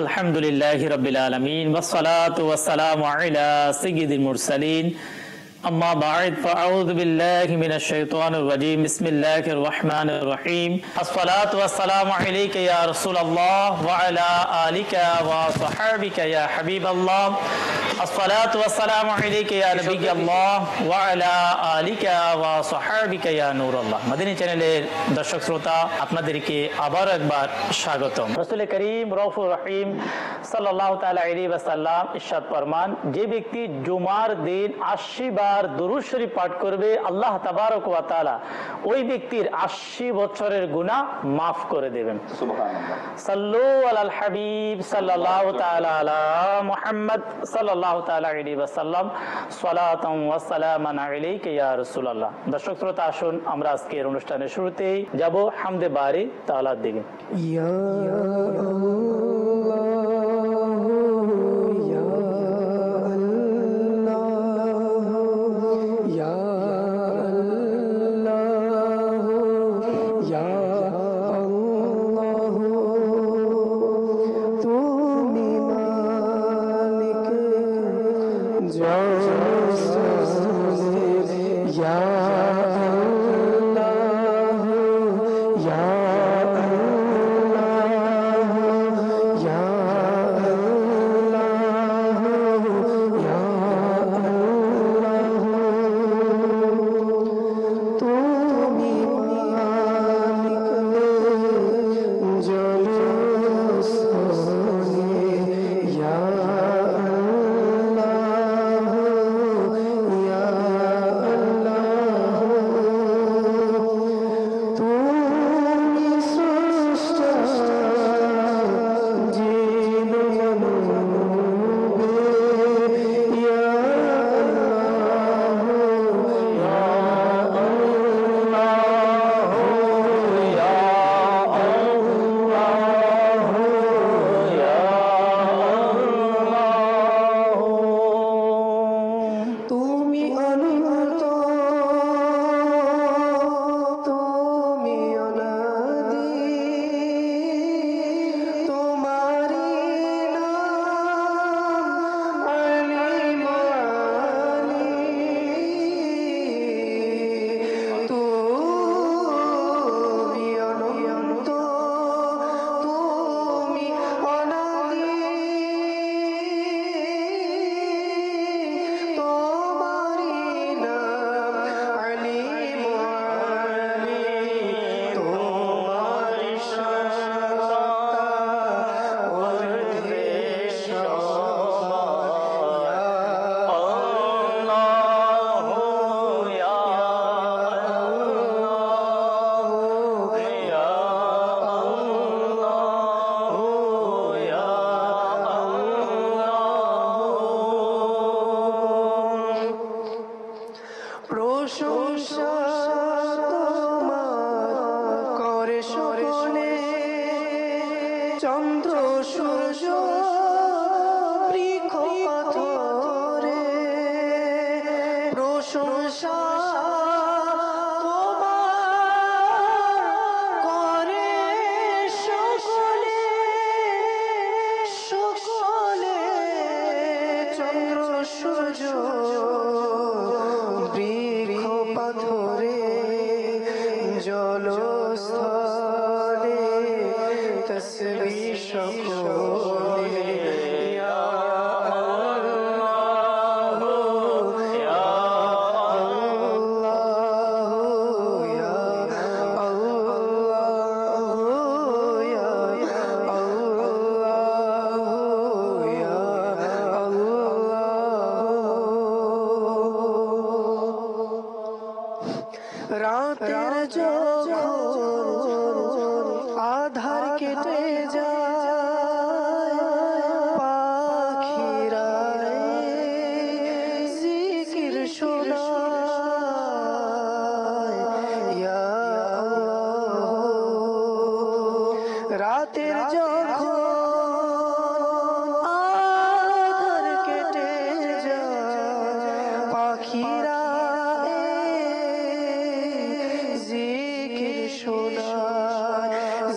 আলহামদুলিল্লাহি রাব্বিল আলামিন ওয়াসসালাতু ওয়াসসালামু আলা সাইয়্যিদিল মুরসালিন আম্মা বা'দ ফাআউযু বিল্লাহি মিনাশ শাইতানির রাজীম বিসমিল্লাহির রহমানির রহিম আসসালাতু ওয়াসসালামু আলাইকা ইয়া রাসূলুল্লাহ ওয়া আলা আলিকা ওয়া সাহবিকা ইয়া হাবিবাল্লাহ আসসালাতু ওয়াসসালামু আলাইকা ইয়া নবিয়াল্লাহ ওয়া আলা আলিকা ওয়া সাহবিকা ইয়া নূরাল্লাহ। মদিনী চ্যানেলের দর্শক শ্রোতা, আপনাদেরকে আবার একবার স্বাগতম। রাসূল করিম রউফুর রহিম সাল্লাল্লাহু তাআলা আলাইহি ওয়াসাল্লাম ইরশাদ ফরমান, যে ব্যক্তি জুমার দিন 80 বার দুরূদ শরীফ পাঠ করবে, আল্লাহ তাবারক ওয়া তাআলা ওই ব্যক্তির 80 বছরের গুনাহ মাফ করে দেবেন। সুবহানাল্লাহ। সাল্লু আলাল হাবিব সাল্লাল্লাহু তাআলা আলা মুহাম্মদ সাল্লাল্লাহু তাআলা আলাইহি ওয়াসাল্লাম সালাতান ওয়া সালামান আলাইকা ইয়া রাসূলুল্লাহ। দর্শক শ্রোতা, আসুন আমরা আজকের অনুষ্ঠানের শুরুতেই যাব হামদে বারি তাআলার দিকে। ইয়া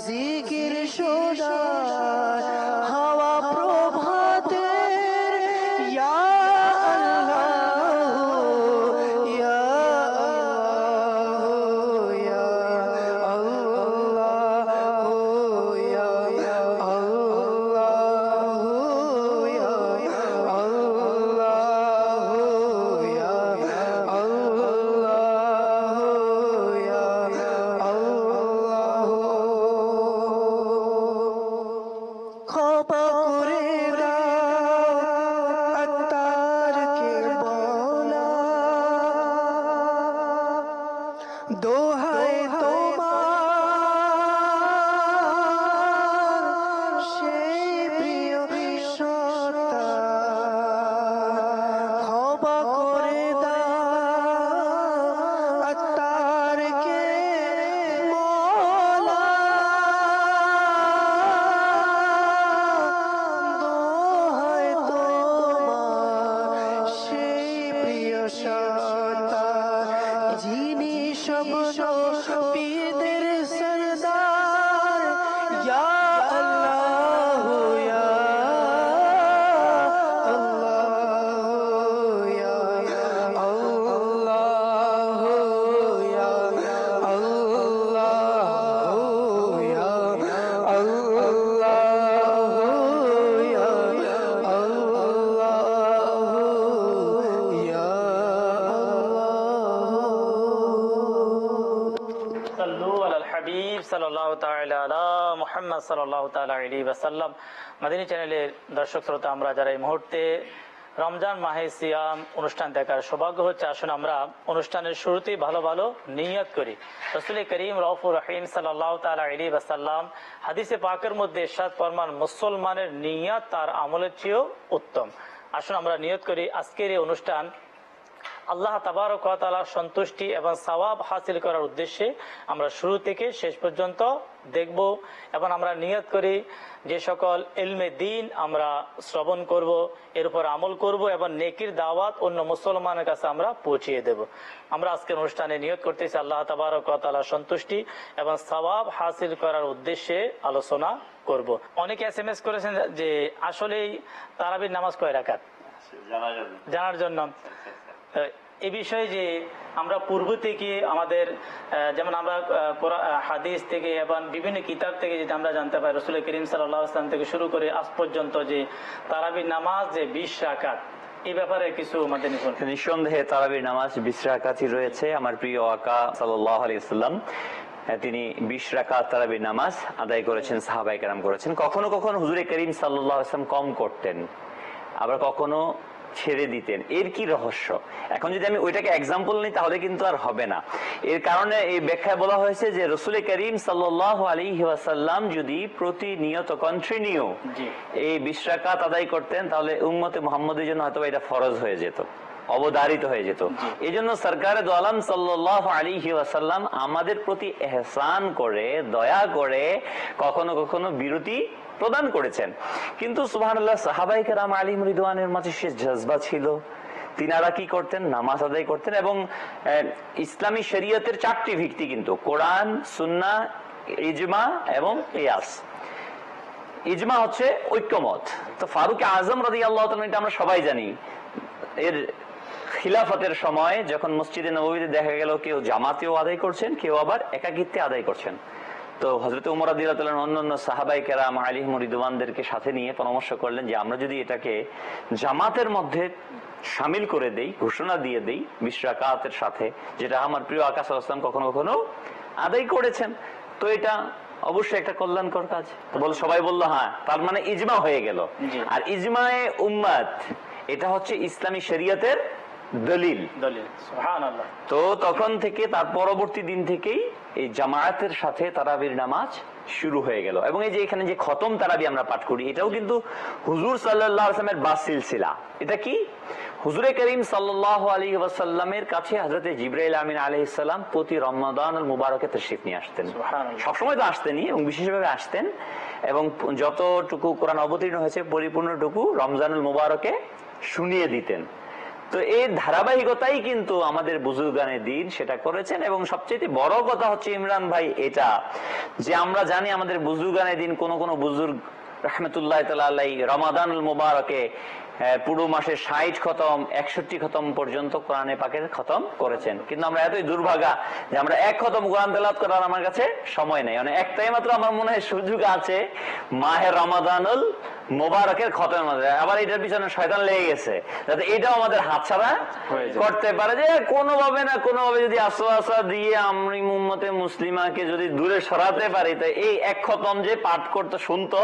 জিকির শোনায়, হাওয়া পীরদের সরদার ইয়া আল্লাহ ইয়া আল্লাহ ইয়া আল্লাহ ইয়া আল্লাহ ইয়া আল্লাহ ইয়া আল্লাহ ইয়া সাল্লু আলাল হাবিব সাল্লাল্লাহু তাআলা আলা মুহাম্মদ সাল্লাল্লাহু তাআলা আলাইহি ওয়াসাল্লাম। মাদানী চ্যানেলের দর্শক শ্রোতা, আমরা যারা এই মুহূর্তে রমজান মাহে সিয়াম অনুষ্ঠান দেখার সৌভাগ্য হচ্ছে, আসুন আমরা অনুষ্ঠানের শুরুতেই ভালো ভালো নিয়ত করি। রাসূল করিম রউফুর রহিম সাল্লাল্লাহু তাআলা আলাইহি ওয়াসাল্লাম হাদিসে পাকের মধ্যে ইরশাদ ফরমান, মুসলমানের নিয়ত তার আমলের চেয়েও উত্তম। আসুন আমরা নিয়ত করি আজকের এই অনুষ্ঠান আল্লাহ তাবারক ওয়া তাআলার সন্তুষ্টি এবং সওয়াব হাসিল করার উদ্দেশ্যে আমরা শুরু থেকে শেষ পর্যন্ত দেখব, এবং আমরা নিয়ত করি যে সকল ইলমে দ্বীন আমরা শ্রবণ করব, এর উপর আমল করব এবং নেকির দাওয়াত অন্য মুসলমানের কাছে আমরা পৌঁছিয়ে দেব। আমরা আজকের অনুষ্ঠানে নিয়ত করতেছি আল্লাহ তাবারক ওয়া তাআলার সন্তুষ্টি এবং সওয়াব হাসিল করার উদ্দেশ্যে আলোচনা করব। অনেকে এসএমএস করেছেন যে আসলেই তারাবির নামাজ কয় রাকাত জানার জন্য। এই বিষয়ে যে আমরা পূর্ব থেকে আমাদের যেমন আমরা হাদিস থেকে এবং বিভিন্ন কিতাব থেকে যেটা আমরা জানতে পারি, রাসূল করিম সাল্লাল্লাহু আলাইহি ওয়াসাল্লাম থেকে শুরু করে আজ পর্যন্ত যে তারাবির নামাজ যে 20 রাকাত, এই ব্যাপারে কিছু আমাদের নিঃসন্দেহে তারাবির নামাজ 20 রাকাতই রয়েছে। আমার প্রিয় আকা সাল্লাল্লাহু আলাইহি ওয়াসাল্লাম তিনি 20 রাকাত তারাবির নামাজ আদায় করেছেন, সাহাবায়ে কেরাম করেছেন। কখনো কখনো হুজুরে করিম সাল্লাল্লাহু আলাইহি ওয়াসাল্লাম কম করতেন, আবার কখনো ছেড়ে দিতেন। এর কি রহস্য? এখন যদি আমি ওইটাকে এক্সাম্পল নিই তাহলে কিন্তু আর হবে না। এর কারণে এই ব্যাখ্যায় বলা হয়েছে যে রাসূল করিম সাল্লাল্লাহু আলাইহি ওয়াসাল্লাম যদি প্রতিনিয়ত কন্টিনিউ এই 20 রাকাত আদায় করতেন, তাহলে উম্মতে মুহাম্মদের জন্য হয়তো এটা ফরজ হয়ে যেত, অবধারিত হয়ে যেত। এই জন্য সরকারে দো আলম সাল্লাল্লাহু আলাইহি ওয়াসাল্লাম আমাদের প্রতি ইহসান করে, দয়া করে কখনো কখনো বিরতি প্রদান করেছেন। কিন্তু সুবহানাল্লাহ, সাহাবায়ে কেরাম আলাইহিম রিদওয়ানের মাঝে সে জজবা ছিল। তিনারা কি করতেন? নামাজ আদায় করতেন। এবং ইসলামী শরীয়তের 4টি ভিত্তি কিন্তু কোরআন, সুন্নাহ, ইজমা এবং কিয়াস। ইজমা হচ্ছে ঐক্যমত। তো ফারুক আজম রাদিয়াল্লাহু তাআলা, এটা আমরা সবাই জানি, এর খিলাফতের সময় যখন মসজিদে নববীতে দেখা গেল কেউ জামাতেও আদায় করছেন, কেউ আবার একাকিত্বে আদায় করছেন, তো হযরত ওমর রাদিয়াল্লাহু তাআলা অন্যান্য সাহাবায়ে কেরাম আলাইহিম রিদওয়ানদেরকে সাথে নিয়ে পরামর্শ করলেন যে আমরা যদি এটাকে জামাতের মধ্যে শামিল করে দেই, ঘোষণা দিয়ে দেই 20 রাকাতের সাথে, যেটা আমার প্রিয় আকা সাল্লাল্লাহু আলাইহি ওয়াসাল্লাম কখনো কখনো আদায় করেছেন, তো এটা অবশ্যই একটা কল্যাণকর কাজ। তো সবাই বললো হ্যাঁ, তার মানে ইজমা হয়ে গেল। আর ইজমায়ে উম্মত এটা হচ্ছে ইসলামী শরীয়তের দলিল। সুবহানাল্লাহ। তো তখন থেকে তার পরবর্তী দিন থেকেই এই জামায়াতের সাথে তারাবির নামাজ শুরু হয়ে গেল। এবং এই যে এখানে যে খতম তারাবি আমরা পাঠ করি, এটাও কিন্তু হুজুর সাল্লাল্লাহু আলাইহি ওয়াসাল্লামের বাস সিলসিলা। এটা কি? হুজুরে করিম সাল্লাল্লাহু আলাইহি ওয়াসাল্লামের কাছে হযরত জিবরাইল আমিন আলাইহিস সালাম প্রতি রমাদানুল মুবারকে তাশরীফ নিয়ে আসতেন। সবসময় তো আসতেনই, এবং বিশেষভাবে আসতেন, এবং যতটুকু কোরআন অবতীর্ণ হয়েছে পরিপূর্ণটুকু রমজানুল মুবারকে শুনিয়ে দিতেন। তো এই ধারাবাহিকতাই কিন্তু আমাদের বুজুর্গানে দিন সেটা করেছেন। এবং সবচেয়ে বড় কথা হচ্ছে ইমরান ভাই, এটা যে আমরা জানি আমাদের বুজুর্গানে দিন কোন কোন বুজুর্গ রাহমাতুল্লাহ তাআলা আলাইহি রমাদানুল মুবারকে পুরো মাসে 60 খতম 61 খতম পর্যন্ত কোরআনে পাকের খতম করেছেন। কিন্তু আমরা এতই দুর্ভাগা যে আমরা 1 খতম কোরআন তেলাওয়াত করার আমার কাছে সময় নেই। মানে একটাই মাত্র আমার মনে হয় সুযোগ আছে, মাহে রমাদানুল মোবারকের খতমের মধ্যে। আবার এটার পিছনে শয়তান লেগে গেছে যাতে এটাও আমাদের হাতছাড়া করতে পারে, যে কোনোভাবে না কোনোভাবে যদি আসওয়াসা দিয়ে আমি উম্মতে মুসলিমাকে যদি দূরে সরাতে পারি, তো এই 1 খতম যে পাঠ করতে শুনতো,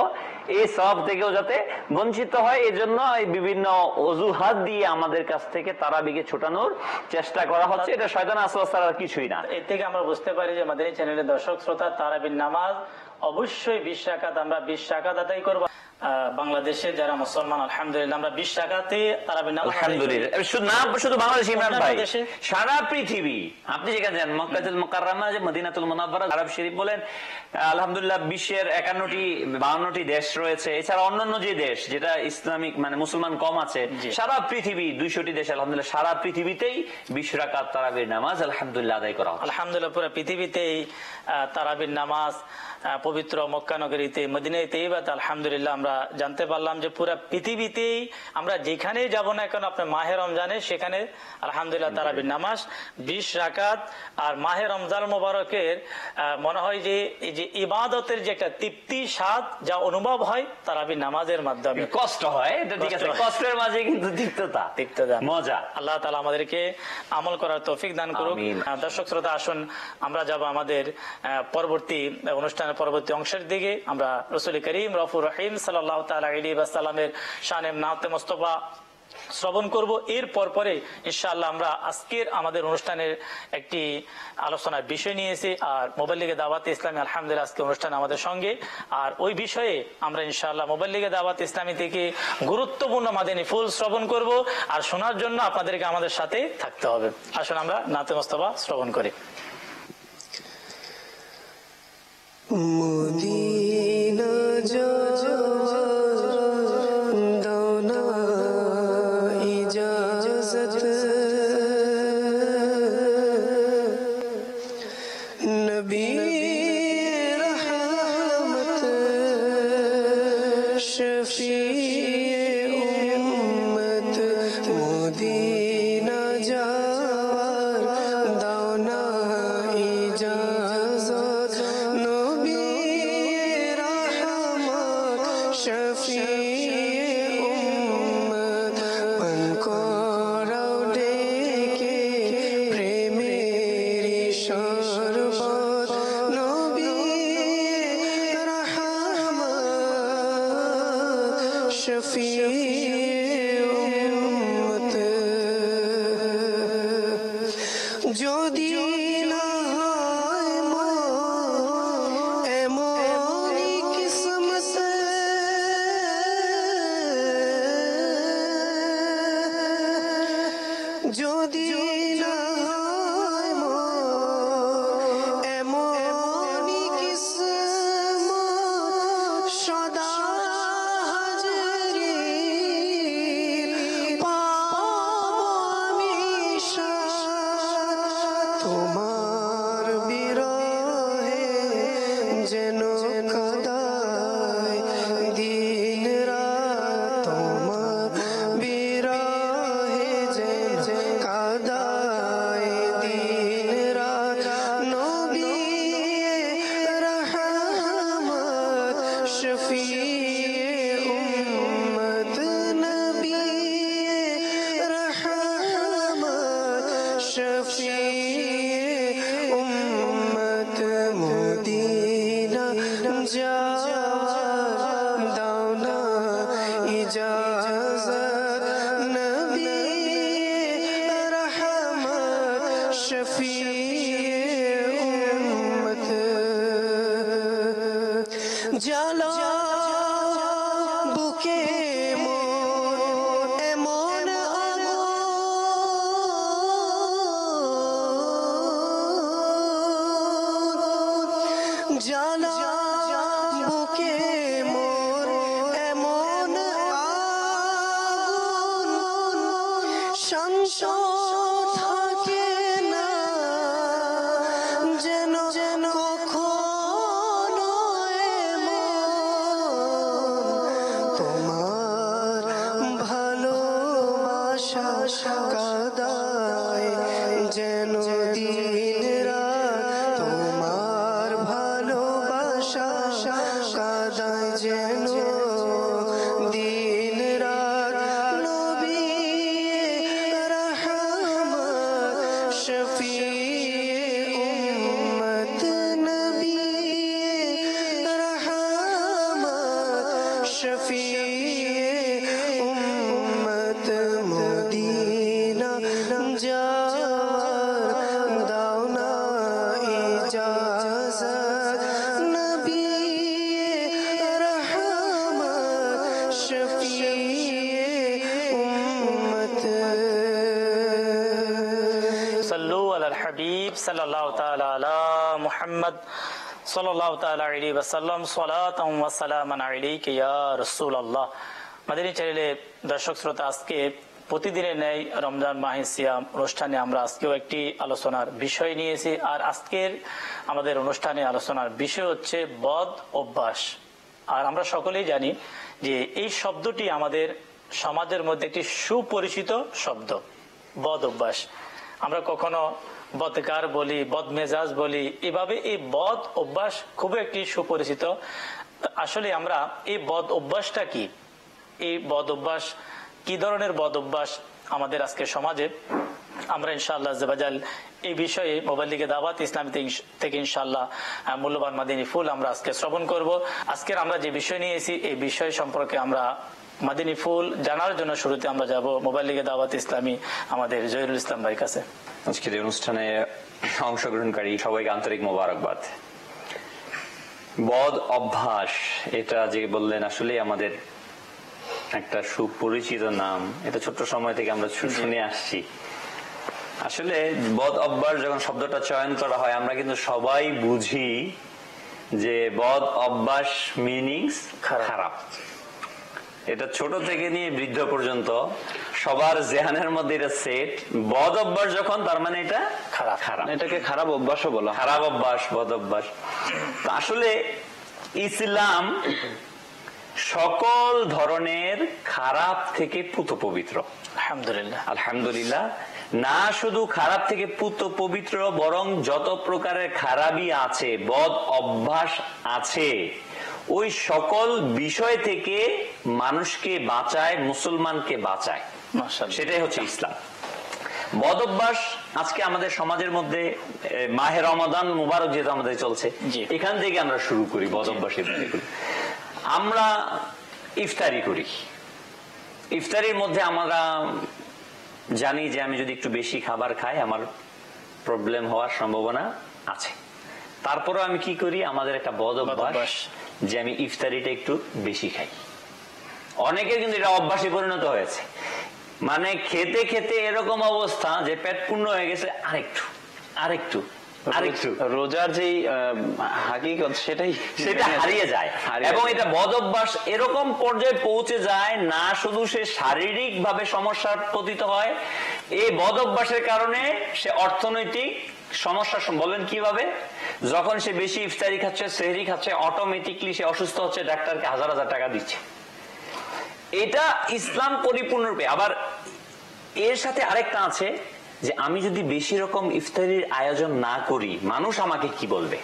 এই সওয়াব থেকেও যাতে বঞ্চিত হয়, এই জন্য এই বিভিন্ন অজুহাত দিয়ে আমাদের কাছ থেকে তারাবিকে ছোটানোর চেষ্টা করা হচ্ছে। এটা শয়তান আসওয়াসা আর কিছুই না। এর থেকে আমরা বুঝতে পারি যে মাদানী চ্যানেলের দর্শক শ্রোতা, তারাবির নামাজ অবশ্যই 20 রাকাত আমরা 20 রাকাত আদায় করব। বাংলাদেশের যারা মুসলমান আলহামদুলিল্লাহ আমরা 20 টাকাতে তারাবির নামাজ আলহামদুলিল্লাহ শুধু না শুধু বাংলাদেশ ইমরান ভাই বাংলাদেশে সারা পৃথিবী আপনি যেখানে যান মক্কাতুল মুকাররমা যে মদিনাতুল মুনাওয়ারা আরব শরীফ বলেন আলহামদুলিল্লাহ বিশ্বের 52টি দেশ রয়েছে এছাড়া অন্যান্য যে দেশ যেটা ইসলামিক মানে মুসলমান কম আছে সারা পৃথিবী 200টি দেশ আলহামদুলিল্লাহ সারা পৃথিবীতেই 20 রাকাত তারাবির নামাজ আলহামদুলিল্লাহ আদায় করা হয় আলহামদুলিল্লাহ পুরো পৃথিবীতেই তারাবির নামাজ পবিত্র মক্কা নগরীতে মদিনায় তৈয়বাতে আলহামদুলিল্লাহ আমরা জানতে পারলাম যে পুরো পৃথিবীতেই আমরা যেখানেই যাব না কেন আপনার মাহে রমজানে সেখানে আলহামদুলিল্লাহ তারাবির নামাজ 20 রাকাত আর মাহে রমজান মোবারকের মনে হয় যে এই যে ইবাদতের যে একটা তৃপ্তি স্বাদ যা অনুভব হয় তারাবির নামাজের মাধ্যমে কষ্ট হয় এটা ঠিক আছে কষ্টের মাঝে কিন্তু তিক্ততা মজা আল্লাহ তাআলা আমাদেরকে আমল করার তৌফিক দান করুক দর্শক শ্রোতা আসুন আমরা যাব আমাদের পরবর্তী অনুষ্ঠানের পরবর্তী অংশের দিকে আমরা রাসূল করিম রউফুর রহিম সাল্লাল্লাহু তাআলা আলাইহি ওয়াসাল্লামের শানে নাতে মুস্তাফা শ্রবণ করব এর পরে ইনশাআল্লাহ আমরা আজকের আমাদের অনুষ্ঠানের একটি আলোচনার বিষয় নিয়েছি আর মুবাল্লিগে দাওয়াত ইসলামী আলহামদুলিল্লাহ আজকে অনুষ্ঠান আমাদের সঙ্গে আর ওই বিষয়ে আমরা ইনশাআল্লাহ মুবাল্লিগে দাওয়াত ইসলামী থেকে গুরুত্বপূর্ণ মাদানী ফুল শ্রবণ করব আর শোনার জন্য আপনাদেরকে আমাদের সাথে থাকতে হবে আসুন আমরা নাতে মুস্তাফা শ্রবণ করি মদিনা দাওনা ইজাজত নবী রহমত শফি উম্মত মদিনা যাওয়ার দাওনা ইজাজত নবী রহমত শফি উম্মত পান করাও ডেকে প্রেমেরি শরবত নবী রহমত শফি উম্মত যদি না হয় এমনই কিসমত যদি না হয় এমনই কিসমত সদা হাজরি পাবো আমি তোমার বিরহে যেন কাদায় দিন রাত তোমার বিরহে যেন কাদায় দিন রাত নবী রহমত শফি উম্মত নবী রহমত শফি উম্মত মদিনা যাওয়ার দাওনা ইজাজত নবী রহমত শফি উম্মত জালা বুকে মোর এমন আগুন জালা বুকে মোর এমন আগুন শান্ত থাকে না যেন যেন কখনো তোমার ভালোবাসা কাদায় যেন দিন রাত তোমার ভালোবাসা কাদায় সাল্লাল্লাহু তাআলা আলা মুহাম্মদ সাল্লাল্লাহু তাআলা আলাইহি ওয়াসাল্লাম সালাতাম ওয়া সালামান আলাইকা ইয়া রাসূলুল্লাহ। মাদানী চ্যানেলে দর্শক শ্রোতা, আজকে প্রতিদিনের ন্যায় রমজান মাহে সিয়াম অনুষ্ঠানে আমরা আজকেও একটি আলোচনার বিষয় নিয়েছি। আর আজকের আমাদের অনুষ্ঠানে আলোচনার বিষয় হচ্ছে বদ অভ্যাস। আর আমরা সকলেই জানি যে এই শব্দটি আমাদের সমাজের মধ্যে একটি সুপরিচিত শব্দ, বদ অভ্যাস। আমরা কখনো বদকার বলি, বদমেজাজ বলি, এভাবে এই বদ অভ্যাস খুবই একটি সুপরিচিত। আসলে আমরা এই বদ অভ্যাসটা কি, এই বদ অভ্যাস কি ধরনের বদ অভ্যাস আমাদের আজকে সমাজে, আমরা ইনশাআল্লাহ আজ্জাওয়াজাল এই বিষয়ে মোবাইল লিগে দাওয়াত ইসলামী থেকে ইনশাআল্লাহ মূল্যবান মাদিনী ফুল আমরা আজকে শ্রবণ করব। আজকের আমরা যে বিষয় নিয়েছি এই বিষয় সম্পর্কে আমরা মাদিনী ফুল জানার জন্য শুরুতে আমরা যাব মোবাইল লিগে দাওয়াত ইসলামী আমাদের জহিরুল ইসলাম ভাইয়ের কাছে। আজকের এই অনুষ্ঠানে অংশগ্রহণকারী সবাইকে আন্তরিক মোবারকবাদ। বদ অভ্যাস, এটা যে বললেন আসলে আমাদের একটা সুপরিচিত নাম। এটা ছোট্ট সময় থেকে আমরা শুনে আসছি। আসলে বদ অভ্যাস যখন শব্দটা চয়ন করা হয়, আমরা কিন্তু সবাই বুঝি যে বদ অভ্যাস মিনিংস খারাপ। এটা ছোট থেকে নিয়ে বৃদ্ধ পর্যন্ত সবার জেহানের মধ্যে এটা সেট। বদ অভ্যাস যখন, তার মানে এটা খারাপ, এটাকে খারাপ অভ্যাসও বলা, খারাপ অভ্যাস, বদ অভ্যাস। আসলে ইসলাম সকল ধরনের খারাপ থেকে পুত পবিত্র। আলহামদুলিল্লাহ, আলহামদুলিল্লাহ। না শুধু খারাপ থেকে পুত পবিত্র, বরং যত প্রকারের খারাপই আছে, বদ অভ্যাস আছে, ওই সকল বিষয় থেকে মানুষকে বাঁচায়, মুসলমানকে বাঁচায়। মাশাআল্লাহ, সেটাই হচ্ছে ইসলাম। বদ অভ্যাস আজকে আমাদের সমাজের মধ্যে মাহে রমাদান মুবারক যেহেতু আমাদের চলছে, এখান থেকে আমরা শুরু করি বদ অভ্যাসের বিষয়গুলো। আমরা ইফতারি করি। ইফতারির মধ্যে আমরা জানি যে আমি যদি একটু বেশি খাবার খাই আমার প্রবলেম হওয়ার সম্ভাবনা আছে। তারপরেও আমি কি করি, আমাদের একটা বদ অভ্যাস যে আমি ইফতারিটা একটু বেশি খাই। অনেকের কিন্তু এটা অভ্যাসে পরিণত হয়েছে, মানে খেতে খেতে এরকম অবস্থা যে পেট পূর্ণ হয়ে গেছে, আরেকটু আরেকটু আরেকটু, রোজার যেই হাকিকত সেটা হারিয়ে যায়। এবং এটা বদ অভ্যাস এরকম পর্যায়ে পৌঁছে যায়, না শুধু সে শারীরিক ভাবে সমস্যার পতিত হয়, এই বদ অভ্যাসের কারণে সে অর্থনৈতিক সমস্যা। বলেন কিভাবে? যখন সে বেশি ইফতারি খাচ্ছে, সেহরি খাচ্ছে, অটোমেটিকলি সে অসুস্থ হচ্ছে, ডাক্তারকে হাজার হাজার টাকা দিচ্ছে। এটা ইসলাম পরিপূর্ণরূপে। আবার এর সাথে আরেকটা আছে যে আমি যদি বেশি রকম ইফতারির আয়োজন না করি, মানুষ আমাকে কি বলবে?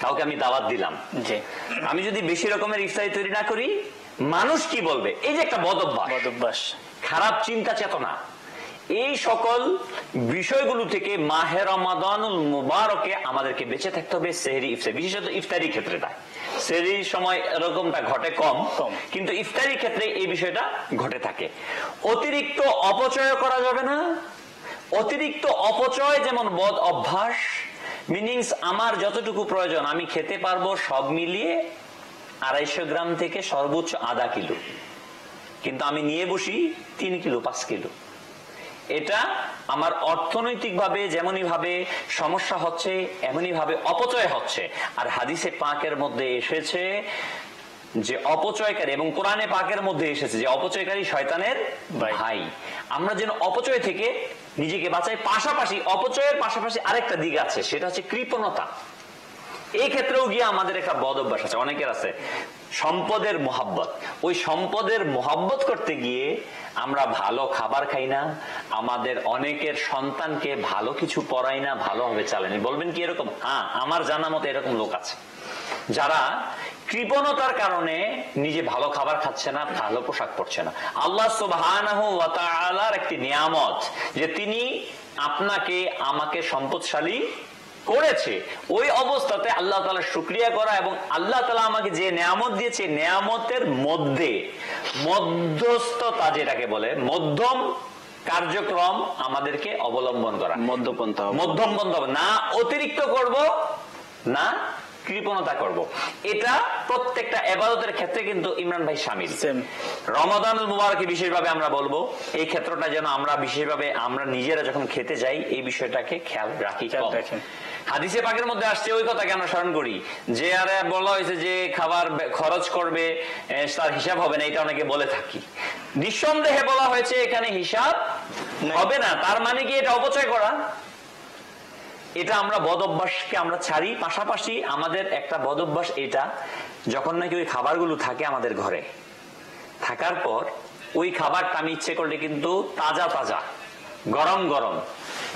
কাউকে আমি দাওয়াত দিলাম, যে আমি যদি বেশি রকমের ইফতারি তৈরি না করি, মানুষ কি বলবে? এই যে একটা বদ অভ্যাস, খারাপ চিন্তা চেতনা, এই সকল বিষয়গুলো থেকে মাহে রমাদানুল মুবারকে আমাদেরকে বেঁচে থাকতে হবে। সেহরি ইফতারি, বিশেষত ইফতারি ক্ষেত্রে সেহরির সময় এরকমটা ঘটে কম, কিন্তু ইফতারির ক্ষেত্রে এই বিষয়টা ঘটে থাকে। অতিরিক্ত অপচয় করা যাবে না। অতিরিক্ত অপচয় যেমন বদ অভ্যাস। মিনিংস, আমার যতটুকু প্রয়োজন আমি খেতে পারবো, সব মিলিয়ে 250 গ্রাম থেকে সর্বোচ্চ আধা কিলো, কিন্তু আমি নিয়ে বসি 3 কিলো 5 কিলো। এটা আমার অর্থনৈতিক ভাবে যেমনই ভাবে সমস্যা হচ্ছে, এমনই ভাবে অপচয় হচ্ছে। আর হাদিসে পাকের মধ্যে এসেছে যে অপচয়কারী, এবং কোরআনে পাকের মধ্যে এসেছে যে অপচয়কারী শয়তানের ভাই। আমরা যেন অপচয় থেকে নিজেকে বাঁচাই। পাশাপাশি অপচয়ের পাশাপাশি আরেকটা দিক আছে, সেটা হচ্ছে কৃপণতা। এই ক্ষেত্রেও গিয়ে আমাদের একটা বদ অভ্যাস আছে, অনেকের আছে, সম্পদের মোহাব্বত। ওই সম্পদের মোহাব্বত করতে গিয়ে আমরা ভালো খাবার খাই না, আমাদের অনেকের সন্তানকে ভালো কিছু পড়াই না, ভালোভাবে চালানি। বলবেন কি এরকম? হ্যাঁ, আমার জানা মতো এরকম লোক আছে যারা কৃপণতার কারণে নিজে ভালো খাবার খাচ্ছে না, ভালো পোশাক পরছে না। আল্লাহ সুবহানাহু ওয়া তাআলার একটি নিয়ামত যে তিনি আপনাকে আমাকে সম্পদশালী করেছে, ওই অবস্থাতে আল্লাহ তাআলার শুকরিয়া করা এবং আল্লাহ তাআলা আমাকে যে নিয়ামত দিয়েছে, নিয়ামতের মধ্যে মধ্যস্থতা, যেটাকে বলে মধ্যম কার্যক্রম, আমাদেরকে অবলম্বন করা। মধ্যপন্থা, মধ্যম পন্থা, না অতিরিক্ত করব, না কৃপণতা করব। এটা প্রত্যেকটা ইবাদতের ক্ষেত্রে কিন্তু ইমরান ভাই শামিল। রমাদানুল মুবারকে বিশেষভাবে আমরা বলবো এই ক্ষেত্রটা যেন আমরা বিশেষভাবে আমরা নিজেরা যখন খেতে যাই এই বিষয়টাকে খেয়াল রাখি। হাদিসে পাকের মধ্যে আসছে ওই কথাকে আমরা স্মরণ করি যে আরে বলা হয়েছে যে খাবার খরচ করবে তার হিসাব হবে না, এটা অনেকে বলে থাকি। নিঃসন্দেহে বলা হয়েছে এখানে হিসাব হবে না, তার মানে কি এটা অপচয় করা? এটা আমরা বদ অভ্যাসকে আমরা ছাড়ি। পাশাপাশি আমাদের একটা বদ অভ্যাস এটা, যখন নাকি ওই খাবারগুলো থাকে আমাদের ঘরে থাকার পর ওই খাবারটা আমি ইচ্ছে করলে কিন্তু তাজা তাজা গরম গরম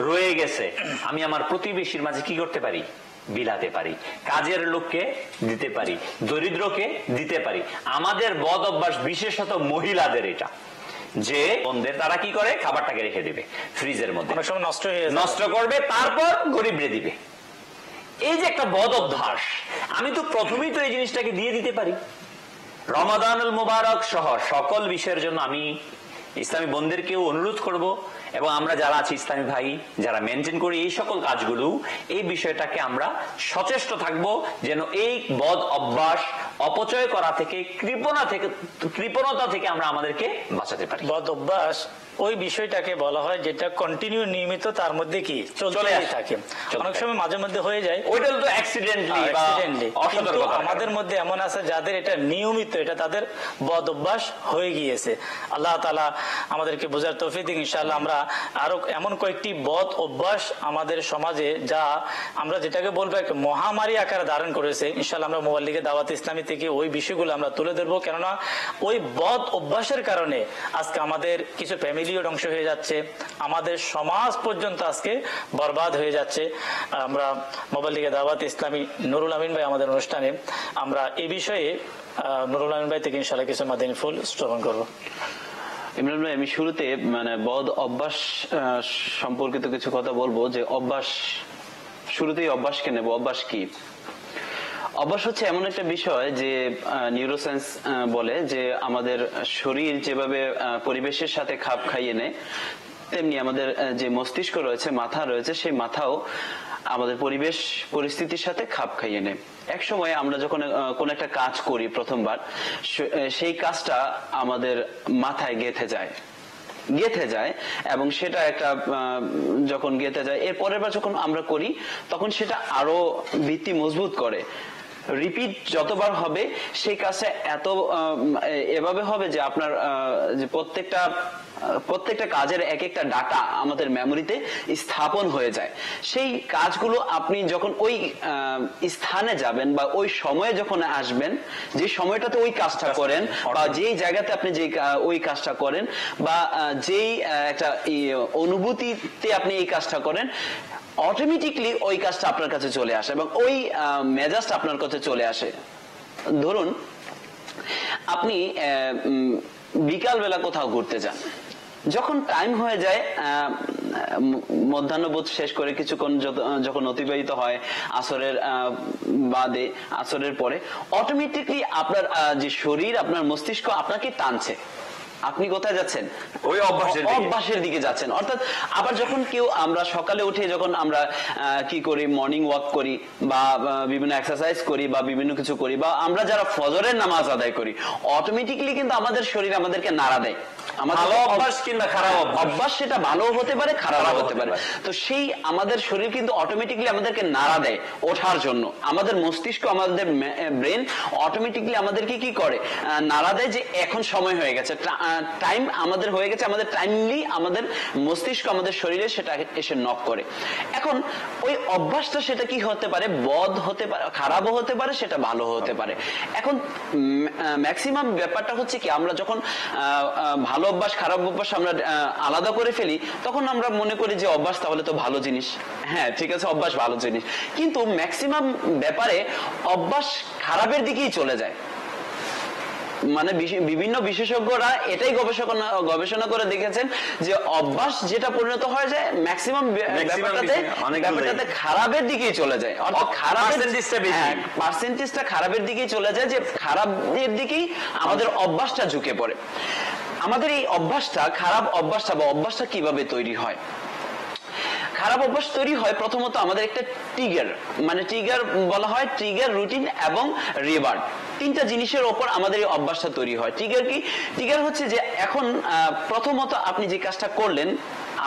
রয়ে গেছে আমি আমার প্রতিবেশীর মাঝে কি করতে পারি? বিলাতে পারি, কাজের লোককে দিতে পারি, দরিদ্রকে দিতে পারি। আমাদের বদ অভ্যাস বিশেষত মহিলাদের এটা, যে বন্ধের তারা কি করে খাবারটাকে রেখে দিবে ফ্রিজের মধ্যে, নষ্ট করবে, তারপর গরিবরে দিবে। এই যে একটা বদ অভ্যাস, আমি তো প্রথমেই তো এই জিনিসটাকে দিয়ে দিতে পারি। রমাদানুল মুবারক সহ সকল বিষয়ের জন্য আমি ইসলামী বোনদেরকেও অনুরোধ করব, এবং আমরা যারা আছি ইসলামী ভাই যারা মেনটেন করি এই সকল কাজগুলো, এই বিষয়টাকে আমরা সচেষ্ট থাকব যেন এই বদ অভ্যাস অপচয় করা থেকে কৃপণতা থেকে আমরা আমাদেরকে বাঁচাতে পারি। বদ অভ্যাস ওই বিষয়টাকে বলা হয় যেটা কন্টিনিউ নিয়মিত তার মধ্যে কি চলে থাকে, অনেক সময় মাঝে মধ্যে হয়ে যায়, ওইটা তো অ্যাক্সিডেন্টলি বা অসতর্কতা। আমাদের মধ্যে এমন আছে যাদের এটা নিয়মিত, এটা তাদের বদ অভ্যাস হয়ে গিয়েছে। আল্লাহ তাআলা আমাদেরকে বোঝার তৌফিক দিন। ইনশাআল্লাহ আমরা আরো এমন কয়েকটি বদ অভ্যাস আমাদের সমাজে যা আমরা যেটাকে বলবো এক মহামারী আকারে ধারণ করেছে, ইনশাআল্লাহ আমরা মোবাইল লিগে দাওয়াত ইসলামী থেকে ওই বিষয়গুলো আমরা তুলে ধরবো। কেননা ওই বদ অভ্যাসের কারণে আজকে আমাদের কিছু ফ্যামিলি ধ্বংস হয়ে যাচ্ছে, আমাদের সমাজ পর্যন্ত আজকে বরবাদ হয়ে যাচ্ছে। আমরা মোবাইল লিগে দাওয়াত ইসলামী নুরুল আমিন ভাই আমাদের অনুষ্ঠানে আমরা এই বিষয়ে নুরুল আমিন ভাই থেকে ইনশাআল্লাহ কিছু মাদানী ফুল শ্রবণ করবো। ইমরান ভাই, আমি শুরুতে বদ অভ্যাস সম্পর্কিত কিছু কথা বলবো। যে অভ্যাস, শুরুতেই অভ্যাসকে নেব। অভ্যাস কি? অভ্যাস হচ্ছে এমন একটা বিষয় যে নিউরোসায়েন্স বলে যে আমাদের শরীর যেভাবে পরিবেশের সাথে খাপ খাইয়ে নেয়, তেমনি আমাদের যে মস্তিষ্ক রয়েছে, মাথা রয়েছে, সেই মাথাও আমাদের পরিবেশ পরিস্থিতির সাথে খাপ খাইয়ে নেয়। এক সময় আমরা যখন কোন একটা কাজ করি প্রথমবার, সেই কাজটা আমাদের মাথায় গেঁথে যায় এবং সেটা একটা যখন গেঁথে যায়, এর পরের বার যখন আমরা করি তখন সেটা আরো ভিত্তি মজবুত করে। রিপিট যতবার হবে সেই কাজটা এভাবে হবে যে আপনার যে প্রত্যেকটা কাজের এক একটা ডাটা আমাদের মেমোরিতে স্থাপন হয়ে যায়। সেই কাজগুলো আপনি যখন ওই স্থানে যাবেন বা ওই সময়ে যখন আসবেন, যে সময়টাতে ওই কাজটা করেন বা যেই জায়গাতে আপনি যে ওই কাজটা করেন বা যেই একটা অনুভূতিতে আপনি এই কাজটা করেন, অটোমেটিকলি ওই কাজটা আপনার কাছে চলে আসে এবং ওই মেজাজটা আপনার কাছে চলে আসে। ধরুন আপনি বিকালবেলা কোথাও ঘুরতে যান, যখন টাইম হয়ে যায় মধ্যাহ্নভোজ শেষ করে কিছুক্ষণ যখন অতিবাহিত হয় আসরের বাদে, আসরের পরে অটোমেটিকলি আপনার যে শরীর, আপনার মস্তিষ্ক আপনাকে টানছে। আপনি কোথায় যাচ্ছেন? ওই অভ্যাসের দিকে যাচ্ছেন। অর্থাৎ আবার যখন আমরা সকালে উঠে যখন আমরা কি করি, মর্নিং ওয়াক করি বা বিভিন্ন এক্সারসাইজ করি বা বিভিন্ন কিছু করি, বা আমরা যারা ফজরের নামাজ আদায় করি, অটোমেটিকলি কিন্তু আমাদের শরীর আমাদেরকে নাড়া দেয়। ভালো অভ্যাস কিংবা খারাপ অভ্যাস, সেটা ভালো হতে পারে, খারাপ হতে পারে। তো সেই আমাদের শরীর কিন্তু অটোমেটিকলি আমাদেরকে নাড়া দেয় ওঠার জন্য। আমাদের মস্তিষ্ক, আমাদের ব্রেন অটোমেটিকলি আমাদেরকে কি করে, নাড়া দেয় যে এখন সময় হয়ে গেছে, টাইম আমাদের হয়ে গেছে। আমাদের টাইমলি আমাদের মস্তিষ্ক আমাদের শরীরে সেটা এসে নক করে। এখন ওই অভ্যাসটা সেটা কি হতে পারে, বদ হতে পারে, খারাপও হতে পারে, সেটা ভালো হতে পারে। এখন ম্যাক্সিমাম ব্যাপারটা হচ্ছে কি, আমরা যখন ভালো অভ্যাস খারাপ অভ্যাস আমরা আলাদা করে ফেলি, তখন আমরা মনে করি যে অভ্যাস তাহলে তো ভালো জিনিস। হ্যাঁ ঠিক আছে, অভ্যাস ভালো জিনিস, কিন্তু ম্যাক্সিমাম ব্যাপারে অভ্যাস খারাপের দিকেই চলে যায়। মানে বিভিন্ন বিশেষজ্ঞরা এটাই গবেষণা করে দেখেছেন যে অভ্যাস যেটা পরিণত হয়ে যায় ম্যাক্সিমাম ব্যাপারটাতে খারাপের দিকেই চলে যায়। অর্থাৎ পার্সেন্টেজটা খারাপের দিকেই চলে যায়, যে খারাপের দিকেই আমাদের অভ্যাসটা ঝুঁকে পড়ে। আমাদের এই অভ্যাসটা, খারাপ অভ্যাসটা বা অভ্যাসটা কিভাবে তৈরি হয়? খারাপ অভ্যাস তৈরি হয় প্রথমত আমাদের একটা ট্রিগার, মানে ট্রিগার বলা হয় ট্রিগার, রুটিন এবং রিওয়ার্ড, তিনটা জিনিসের উপর আমাদের এই অভ্যাসটা তৈরি হয়। ট্রিগার কি? ট্রিগার হচ্ছে যে এখন প্রথমত আপনি যে কাজটা করলেন,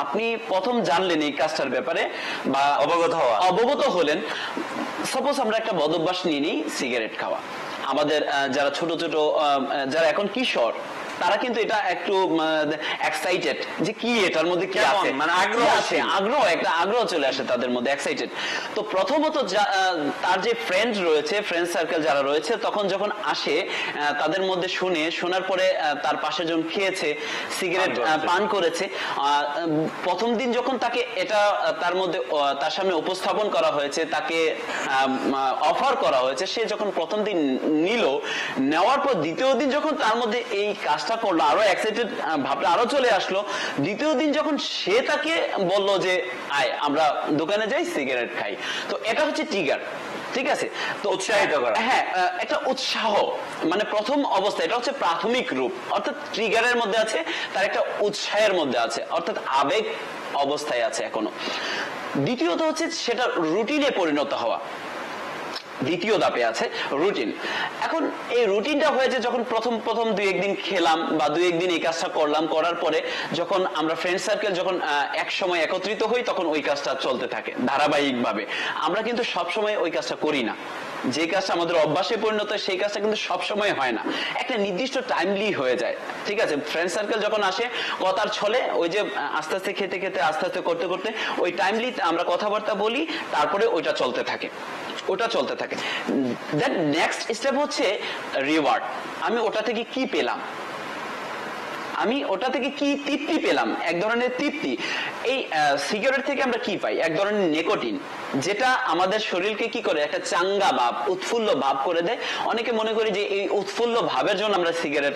আপনি প্রথম জানলেন এই কাজটার ব্যাপারে বা অবগত হলেন। সাপোজ আমরা একটা বদ অভ্যাস নিয়ে নিই, সিগারেট খাওয়া। আমাদের যারা ছোট ছোট যারা এখন কিশোর, তারা কিন্তু এটা একটু এক্সাইটেড যে কি এটার মধ্যে কি আছে, মানে আগ্রহ আছে, একটা আগ্রহ চলে আসে তাদের মধ্যে, এক্সাইটেড। তো প্রথমত তার যে ফ্রেন্ড রয়েছে, ফ্রেন্ড সার্কেল যারা রয়েছে, তখন যখন আসে তাদের মধ্যে শোনার পরে তার পাশে যখন খেয়েছে, সিগারেট পান করেছে, প্রথম দিন যখন তাকে এটা তার মধ্যে তার সামনে উপস্থাপন করা হয়েছে, তাকে অফার করা হয়েছে, সে যখন প্রথম দিন নেওয়ার পর দ্বিতীয় দিন যখন তার মধ্যে এই কাজটা করলো, আরো এক্সাইটেড ভাবটা আরো চলে আসলো। দ্বিতীয় দিন যখন সে তাকে বললো যে আয় আমরা দোকানে যাই, সিগারেট খাই, তো এটা হচ্ছে ট্রিগার। ঠিক আছে, তো উৎসাহিত করা, হ্যাঁ, একটা উৎসাহ, মানে প্রথম অবস্থা, এটা হচ্ছে প্রাথমিক রূপ, অর্থাৎ ট্রিগারের মধ্যে আছে, তার একটা উৎসাহের মধ্যে আছে, অর্থাৎ আবেগ অবস্থায় আছে এখনো। দ্বিতীয়ত হচ্ছে সেটা রুটিনে পরিণত হওয়া, দ্বিতীয় ধাপে আছে রুটিন। এখন এই রুটিনটা হয়েছে যখন প্রথম দুই একদিন খেলাম বা দুই একদিন এই কাজটা করলাম, করার পরে যখন আমরা ফ্রেন্ড সার্কেল যখন এক সময় একত্রিত হই, তখন ওই কাজটা চলতে থাকে ধারাবাহিকভাবে। আমরা কিন্তু সব সময় ওই কাজটা করি না, যে কাজটা আমাদের অভ্যাসে পরিণত হয় সেই কাজটা কিন্তু সব সময় হয় না, একটা নির্দিষ্ট টাইমলি হয়ে যায়। ঠিক আছে, ফ্রেন্ড সার্কেল যখন আসে কথার ছলে, ওই যে আস্তে আস্তে খেতে খেতে আস্তে আস্তে করতে করতে ওই টাইমলি আমরা কথাবার্তা বলি, তারপরে ওইটা চলতে থাকে, ওটা চলতে থাকে। দেন নেক্সট স্টেপ হচ্ছে রিওয়ার্ড। আমি ওটা থেকে কি পেলাম, আমি ওটা থেকে কি তৃপ্তি পেলাম, এক ধরনের তৃপ্তি। এই সিগারেট থেকে আমরা কি পাই? এক ধরনের নিকোটিন, যেটা আমাদের শরীরকে কি করে, একটা চাঙ্গা ভাব, উৎফুল্ল ভাব করে দেয়। অনেকে মনে করি যে এই উৎফুল্ল ভাবের জন্য আমরা সিগারেট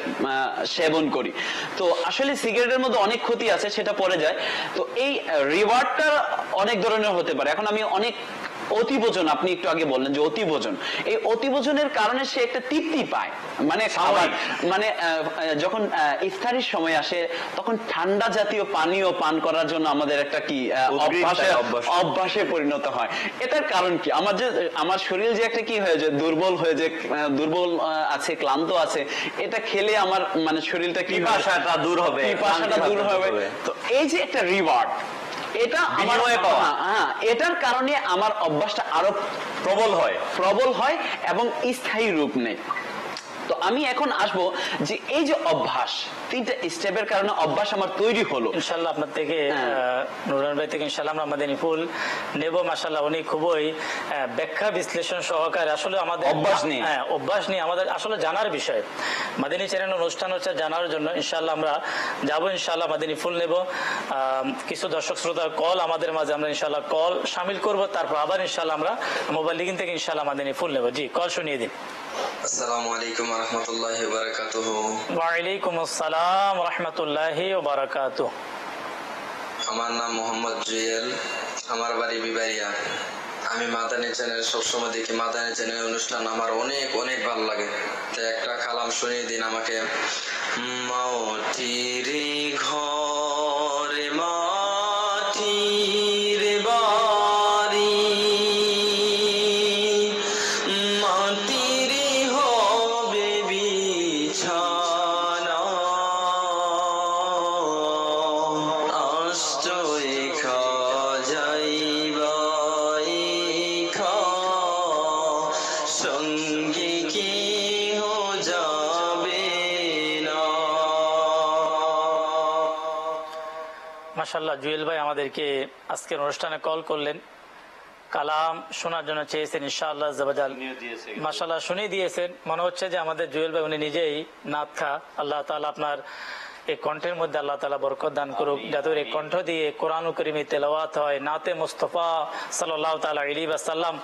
সেবন করি, তো আসলে সিগারেটের মধ্যে অনেক ক্ষতি আছে, সেটা পড়ে যায়। তো এই রিওয়ার্ডটা অনেক ধরনের হতে পারে। এখন আমি অনেক অতিভোজন, আপনি একটু আগে বললেন যে অতিভোজন, এই অতিভোজনের কারণে সে একটা তৃপ্তি পায়, মানে খাবার, মানে যখন ইফতারির সময় আসে তখন ঠান্ডা জাতীয় পানীয় পান করার জন্য আমাদের একটা কি অভ্যাসে পরিণত হয়। এটার কারণ কি? আমার শরীর যে একটা কি হয়ে যায়, দুর্বল হয়ে যায়, দুর্বল আছে, ক্লান্ত আছে, এটা খেলে আমার মানে শরীরটা কি পিপাসাটা দূর হবে, তো এই যে একটা রিওয়ার্ড, এটা আমার এটার কারণে আমার অভ্যাসটা আরো প্রবল হয় এবং স্থায়ী রূপ নেয়। তো আমি এখন আসবো যে এই যে অভ্যাস, তিনটা স্টেপের কারণে অভ্যাস আমার তৈরি হলো। ইনশাআল্লাহ আপনার থেকে নুরুল ভাই থেকে ইনশাআল্লাহ আমরা মাদানী ফুল নেব। মাশাআল্লাহ উনি খুবই ব্যাখ্যা বিশ্লেষণ সহকারে আসলে আমাদের অভ্যাস নিয়ে আমাদের আসলে জানার বিষয়। মাদানী চ্যানেল অনুষ্ঠান হচ্ছে জানার জন্য। ইনশাআল্লাহ আমরা যাবো, ইনশাআল্লাহ মাদানী ফুল নেব। কিছু দর্শক শ্রোতার কল আমাদের মাঝে আমরা ইনশাআল্লাহ কল শামিল করব, তারপর আবার ইনশাআল্লাহ আমরা মোবাইল লিগিন থেকে ইনশাআল্লাহ মাদানী ফুল নেব। জি, কল শুনিয়ে দিন। আসসালামু আলাইকুম ওয়া রাহমাতুল্লাহি ওয়া বারাকাতুহু। ওয়া আলাইকুম আসসালাম ওয়া রাহমাতুল্লাহি ওয়া বারাকাতুহু। আমার নাম মোহাম্মদ জুয়েল, আমার বাড়ি বিবাড়িয়া। আমি মাদানী চ্যানেল সবসময় দেখি, মাদানী চ্যানেল অনুষ্ঠান আমার অনেক অনেক ভালো লাগে। তো একটা কালাম শুনিয়ে দিন আমাকে। মাটির ঘরে মাটির বাড়ি, মাশাআল্লাহ জুয়েল ভাই আমাদেরকে আজকের অনুষ্ঠানে কল করলেন, কালাম শোনার জন্য চেয়েছেন। ইনশাআল্লাহ জাবাজাল মাশাআল্লাহ শুনিয়ে দিয়েছেন। মনে হচ্ছে যে আমাদের জুয়েল ভাই উনি নিজেই নাত খা। আল্লাহ তাআলা আপনার এই কণ্ঠের মধ্যে আল্লাহ তাআলা বরকত দান করুক, যাতে এই কণ্ঠ দিয়ে কোরআন কারীমে তেলাওয়াত হয়, নাতে মুস্তাফা সাল্লাল্লাহু তাআলা আলাইহি ওয়াসাল্লাম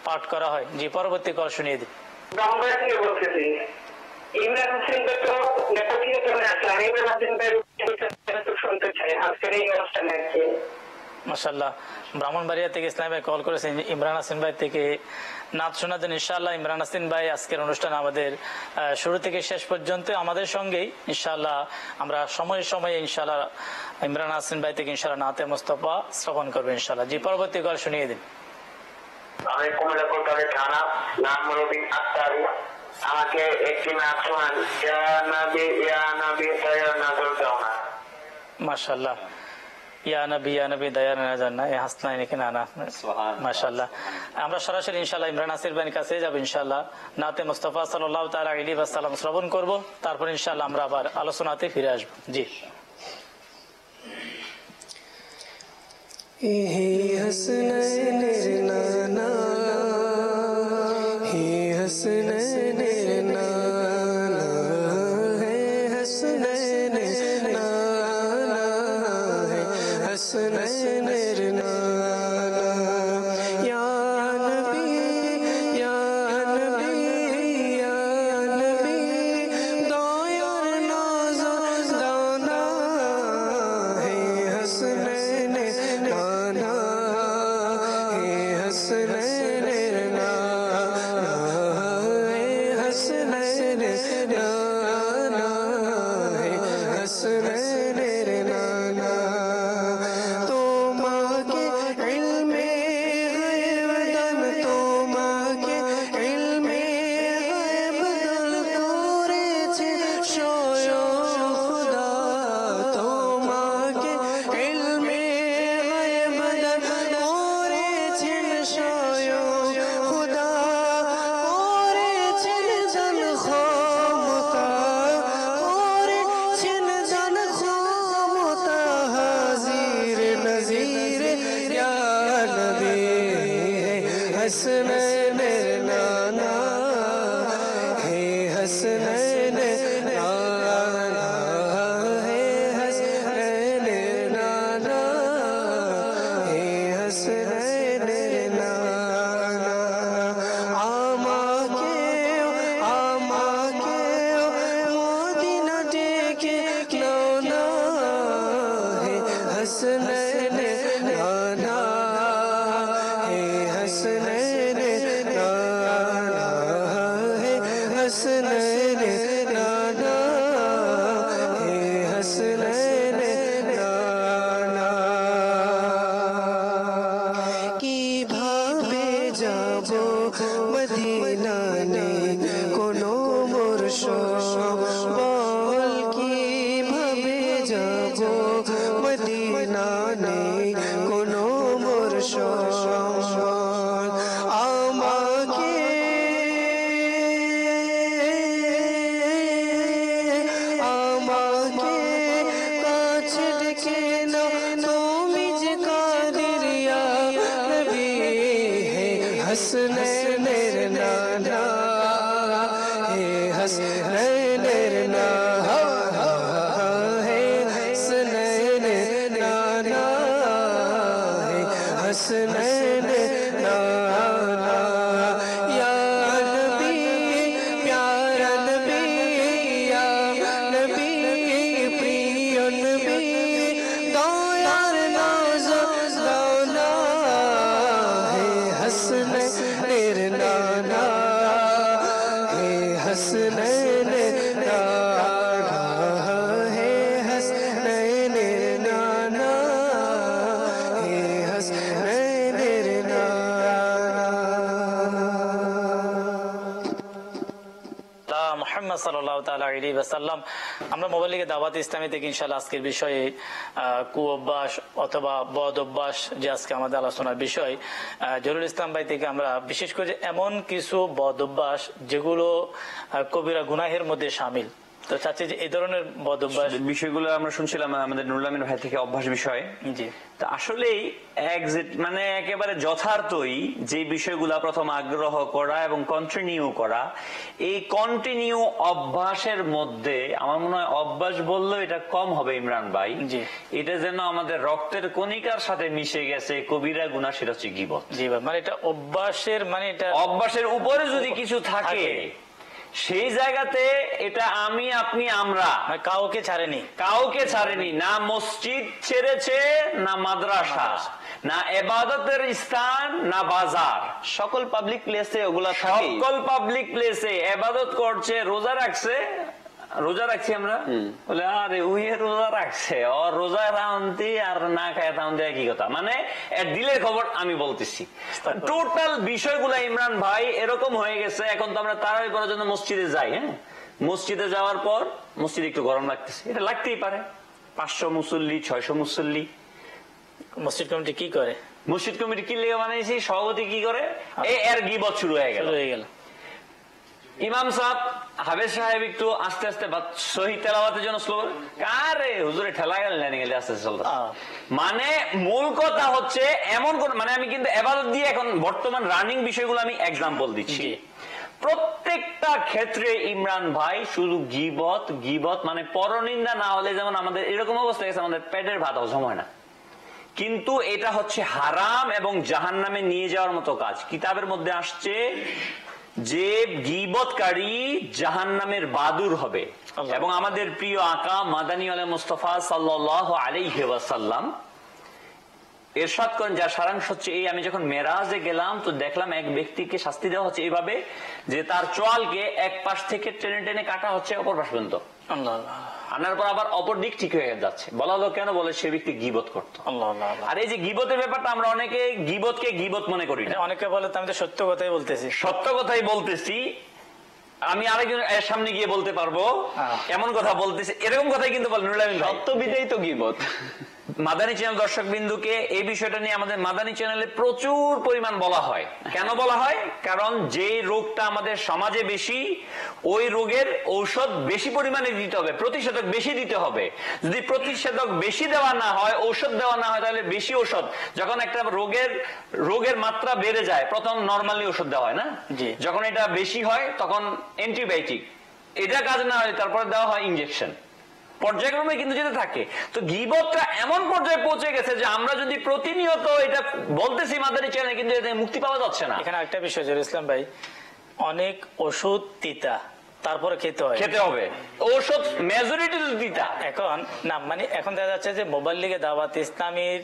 পাঠ করা হয়। জি, পরবর্তী কল শুনিয়ে দিন। ব্রাহ্মণবাড়িয়া থেকে বলতেছি। ইমরান হোসেন তো নেপথ্যে চলে আসলাম। ইমরান হোসেন ভাই শুনতে চাই আজকের এই অনুষ্ঠানে আর কি। মাশাআল্লাহ। ব্রাহ্মণবাড়িয়া থেকে ইসলাম ভাই কল করেছেন ইমরান হাসিন ভাই থেকে নাচ শোনার জন্য। ইনশাআল্লাহ ইমরান হাসিন ভাই আজকের অনুষ্ঠান আমাদের শুরু থেকে শেষ পর্যন্ত আমাদের সঙ্গেই ইনশাআল্লাহ আমরা সময়ে সময়ে ইনশাআল্লাহ ইমরান হাসিন ভাই থেকে ইনশাআল্লাহ নাতে মুস্তাফা শ্রবণ করবে ইনশাআল্লাহ। জি, পরবর্তী কল শুনিয়ে দিন। আমি কুমিল্লা কোতোয়ালি থানা, নাম রবি আক্তার। আমাকে একটি নাচ শোনান, ইয়া নবী দয়ার নজর দাও না। মাশাআল্লাহ। ইয়া নবী দয়ার নজর না, এই হাসনাইন এখানে আনা। মাশাআল্লাহ। আমরা সরাসরি ইনশাআল্লাহ ইমরান হাসিন ভাইয়ের কাছে যাব ইনশাআল্লাহ। নাতে মুস্তাফা সাল্লাল্লাহু তাআলা আলাইহি ওয়াসাল্লাম শ্রবণ করব, তারপর ইনশাআল্লাহ আমরা আবার আলোচনাতে ফিরে আসব। জি। হে হাসনাইনের নানা, হে হাসনাইনের নানা, হে হাসনাইনের নানা, হে হাসনাইনের নানা। ইয়া নবী ইয়া নবী ইয়া নবী দয়ার নজর দাও না, হে হাসনাইনের নানা, হে হাসনাইনের নানা, হে হাসনাইনের নানা, হে হাসনাইনের নানা। তোমাকে ইলমে গায়ব দান, তোমাকে ইলমে গায়ব দান করেছে স্বয়ং খোদা। তোমাকে ইলমে গায়ব দান করেছেন স্বয়ং খোদা, করেছেন জান ক্ষমতা, করেছেন জান ক্ষমতা। হাজির নজির ইয়া নবী, হাসনাইনের নানা, হে হাসনাইনের নানা, হে হাসনাইনের নানা, হে হাসনাইনের নানা। আমাকেও মদিনা ডেকে নাও না, হে হাসনাইনের নানা, হে হাসনাইনের নানা, হে হাসনাইনের নানা, হে হাসনাইনের নানা। কিভাবে যাব মদিনা নেই কোনো মুরশদ, বল কিভাবে যাব মদিনা নেই কোনো মুরশদ। আমাকে কাছে ডেকে নাও, তুমি যে কাদের ইয়া নবী, হে হাসনাইনের নানা, হে হাসনাইনের নানা, হে হাসনাইনের নানা, হে হাসনাইনের নানা। ইয়া নবী প্যারা নবী, ইয়া নবী প্রিয় নবী দয়ার নজর দাও না, হে হাসনাইনের নানা, হে হাসনাইনের নানা, হে হাসনাইনের নানা, হে হাসনাইনের নানা। মুহাম্মদ সাল্লাল্লাহু তাআলা আলাইহি ওয়াসাল্লাম। আমরা মোবাইল লিগে দাওয়াত ইসলামী থেকে ইনশাআল্লাহ আজকের বিষয়ে কুঅভ্যাস অথবা বদ অভ্যাস যে আজকে আমাদের আলোচনার বিষয়, জহুরুল ইসলাম ভাই থেকে আমরা বিশেষ করে এমন কিছু বদ অভ্যাস যেগুলো কবিরা গুনাহের মধ্যে শামিল। তো চাচ্ছি যে এই ধরনের বদ অভ্যাস বিষয়গুলো আমরা শুনছিলাম আমাদের নুরুল আমিন ভাই থেকে অভ্যাস বিষয়। জি, তো আসলেই মানে একেবারে যথার্থই যে বিষয়গুলা প্রথম আগ্রহ করা এবং কন্টিনিউ করা, এই কন্টিনিউ অভ্যাসের মধ্যে আমার মনে হয় অভ্যাস বললেও এটা কম হবে ইমরান ভাই। জি, এটা যেন আমাদের রক্তের কণিকার সাথে মিশে গেছে, কবিরা গুনাহ, সেটা হচ্ছে গীবত। জি ভাই, মানে এটা অভ্যাসের, মানে এটা অভ্যাসের উপরে যদি কিছু থাকে সেই জায়গাতে এটা আমি আপনি আমরা কাউকে ছাড়েনি, না মসজিদ ছেড়েছে, না মাদ্রাসা, না ইবাদতের স্থান, না বাজার। সকল পাবলিক প্লেসে ওগুলা থাকে, সকল পাবলিক প্লেসে ইবাদত করছে, রোজা রাখছে, রোজা রাখছি আমরা বলে আরে উইয়ে রোজা রাখছে, ওর রোজা রাউন্তি আর না খায় রাউন্তি একই কথা। মানে এর দিলের খবর আমি বলতেছি। টোটাল বিষয়গুলো ইমরান ভাই এরকম হয়ে গেছে। এখন তো আমরা তারাবি পড়ার জন্য মসজিদে যাই, হ্যাঁ, মসজিদে যাওয়ার পর মসজিদে একটু গরম লাগতেছে, এটা লাগতেই পারে। 500 মুসল্লি, 600 মুসল্লি, মসজিদ কমিটি কি করে? মসজিদ কমিটি কি লেগে বানাইছি, সভাপতি কি করে, এর গিবত শুরু হয়ে গেল। ইমাম সাহেব, হাফেজ সাহেব একটু আস্তে আস্তে সহি তেলাওয়াতের জন্য স্লোগান, কারে হুজুরে ঠেলা গেল গেলে আস্তে আস্তে চলতে। মানে মূল কথা হচ্ছে এমন কোন, মানে আমি কিন্তু ইবাদত দিয়ে এখন বর্তমান রানিং বিষয়গুলো আমি এক্সাম্পল দিচ্ছি। প্রত্যেকটা ক্ষেত্রে ইমরান ভাই শুধু গিবত গিবত, মানে পরনিন্দা না হলে যেমন আমাদের এরকম অবস্থা গেছে, আমাদের পেটের ভাত হজম হয় না। কিন্তু এটা হচ্ছে হারাম এবং জাহান্নামে নিয়ে যাওয়ার মতো কাজ। কিতাবের মধ্যে আসছে যে গীবতকারী জাহান্নামের বাদুর হবে। এবং আমাদের প্রিয় আকা মাদানী আলা মুস্তাফা সাল্লাল্লাহু আলাইহি ওয়াসাল্লাম ইরশাদ করেন, যার সারাংশ হচ্ছে এই, আমি যখন মেরাজে গেলাম তো দেখলাম এক ব্যক্তিকে শাস্তি দেওয়া হচ্ছে এইভাবে যে তার চোয়ালকে এক পাশ থেকে টেনে টেনে কাটা হচ্ছে অপর পাশ পর্যন্ত, আনার পর আবার অপর দিক ঠিক হয়ে যাচ্ছে। বলা হলো কেন? বলে সে ব্যক্তি গীবত করতো। আর এই যে গীবতের ব্যাপারটা আমরা অনেকে গীবতকে গীবত মনে করি না। অনেকে বলে আমি তো সত্য কথাই বলতেছি, সত্য কথাই বলতেছি, আমি আরেকজন এর সামনে গিয়ে বলতে পারবো এমন কথা বলতেছি, এরকম কথাই কিন্তু বলেন। সত্য বিদেই তো গীবত। মাদানী চ্যানেল দর্শক বিন্দুকে এই বিষয়টা নিয়ে আমাদের মাদানী চ্যানেলে প্রচুর পরিমাণ বলা হয়। কেন বলা হয়? কারণ যে রোগটা আমাদের সমাজে বেশি, ওই রোগের ঔষধ বেশি পরিমাণে দিতে হবে, প্রতিষেধক বেশি দিতে হবে। যদি প্রতিষেধক বেশি দেওয়া না হয়, ঔষধ দেওয়া না হয়, তাহলে বেশি ঔষধ, যখন একটা রোগের মাত্রা বেড়ে যায় প্রথম নরমালি ওষুধ দেওয়া হয় না, যখন এটা বেশি হয় তখন অ্যান্টিবায়োটিক, এটা কাজ না হয় তারপরে দেওয়া হয় ইনজেকশন, পর্যায়ক্রমে কিন্তু যেতে থাকে। তো গীবতটা এমন পর্যায়ে পৌঁছে গেছে যে আমরা যদি প্রতিনিয়ত এটা বলতেছি মাদানী চ্যানেলে, কিন্তু এতে মুক্তি পাওয়া যাচ্ছে না। এখানে একটা বিষয় জহির ইসলাম ভাই, অনেক ওষুধ তিতা, তারপরে খেতে হবে ঔষধ মেজরিটি তিতা। এখন না, মানে এখন দেখা যাচ্ছে যে মোবাইল লিগে দাওয়াত ইসলামীর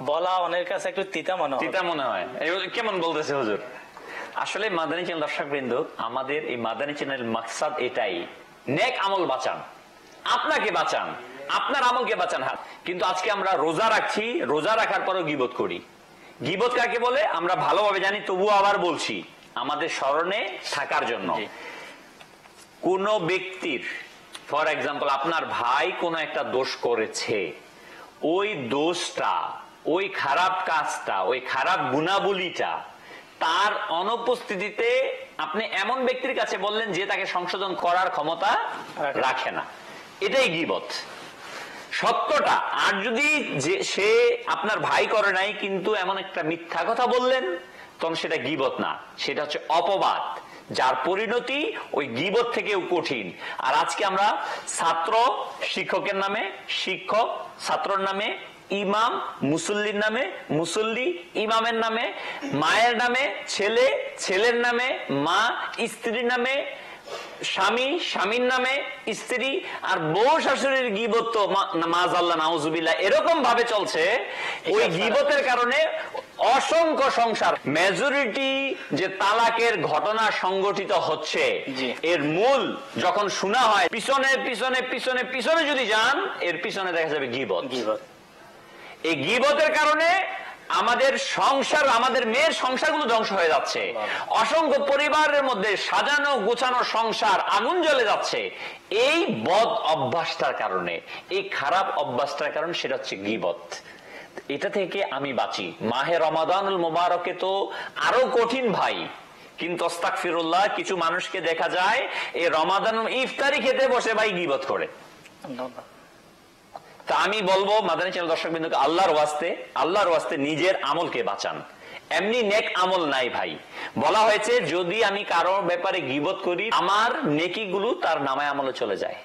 বলা অনেকের কাছে একটু তিতা মনে হয়। কেমন বলতেছে হুজুর? আসলে মাদানী চ্যানেল দর্শক বৃন্দ, আমাদের এই মাদানী চ্যানেল মাকসাদ এটাই, নেক আমল বাঁচান, আপনাকে বাঁচান, আপনার আমলকে বাঁচান। কিন্তু আজকে আমরা রোজা রাখছি, রোজা রাখার পরও গীবত করি। গীবত কাকে বলে আমরা ভালোভাবে জানি, তবুও আবার বলছি আমাদের স্মরণে থাকার জন্য। কোন ব্যক্তির, ফর এক্সাম্পল আপনার ভাই কোন একটা দোষ করেছে, ওই দোষটা, ওই খারাপ কাজটা, ওই খারাপ গুণাবলীটা তার অনুপস্থিতিতে আপনি এমন ব্যক্তির কাছে বললেন যে তাকে সংশোধন করার ক্ষমতা রাখে না, এটাই গীবত। সত্যটা, আর যদি সে আপনার ভাই করে নাই কিন্তু এমন একটা মিথ্যা কথা বললেন, তখন সেটা গীবত না, সেটা হচ্ছে অপবাদ, যার পরিণতি ওই গীবত থেকেও কঠিন। আর আজকে আমরা ছাত্র শিক্ষকের নামে, শিক্ষক ছাত্রর নামে, ইমাম মুসল্লির নামে, মুসল্লি ইমামের নামে, মায়ের নামে ছেলে, ছেলের নামে মা, স্ত্রীর নামে স্বামী, স্বামীর নামে স্ত্রী, আর বউ শাশুড়ির গীবত তো মাযাল্লাহ নাউযুবিল্লাহ এরকম ভাবে চলছে। ওই গীবতের কারণে অসংখ্য সংসার, মেজরিটি যে তালাকের ঘটনা সংগঠিত হচ্ছে, এর মূল যখন শোনা হয়, পিছনে পিছনে পিছনে পিছনে যদি যান, এর পিছনে দেখা যাবে গীবত। এই গীবতের কারণে আমাদের সংসার, আমাদের মেয়ের সংসারগুলো ধ্বংস হয়ে যাচ্ছে, অসংখ্য পরিবারের মধ্যে সাজানো গোছানো সংসার আগুন জ্বলে যাচ্ছে এই বদ অভ্যাসটার কারণে, এই খারাপ অভ্যাসটার কারণে, সেটা হচ্ছে গীবত। এটা থেকে আমি বাঁচি। মাহে রমাদানুল মুবারকে তো আরো কঠিন ভাই, কিন্তু আস্তাগফিরুল্লাহ, কিছু মানুষকে দেখা যায় এই রমাদানুল ইফতারি খেতে বসে ভাই গীবত করে। তা আমি বলবো মাদানী চ্যানেল দর্শক বিন্দুকে, আল্লাহর ওয়াস্তে নিজের আমলকে বাঁচান। এমনি নেক আমল নাই ভাই। বলা হয়েছে যদি আমি কারো ব্যাপারে গীবত করি, আমার নেকিগুলো তার নামায় আমলে চলে যায়,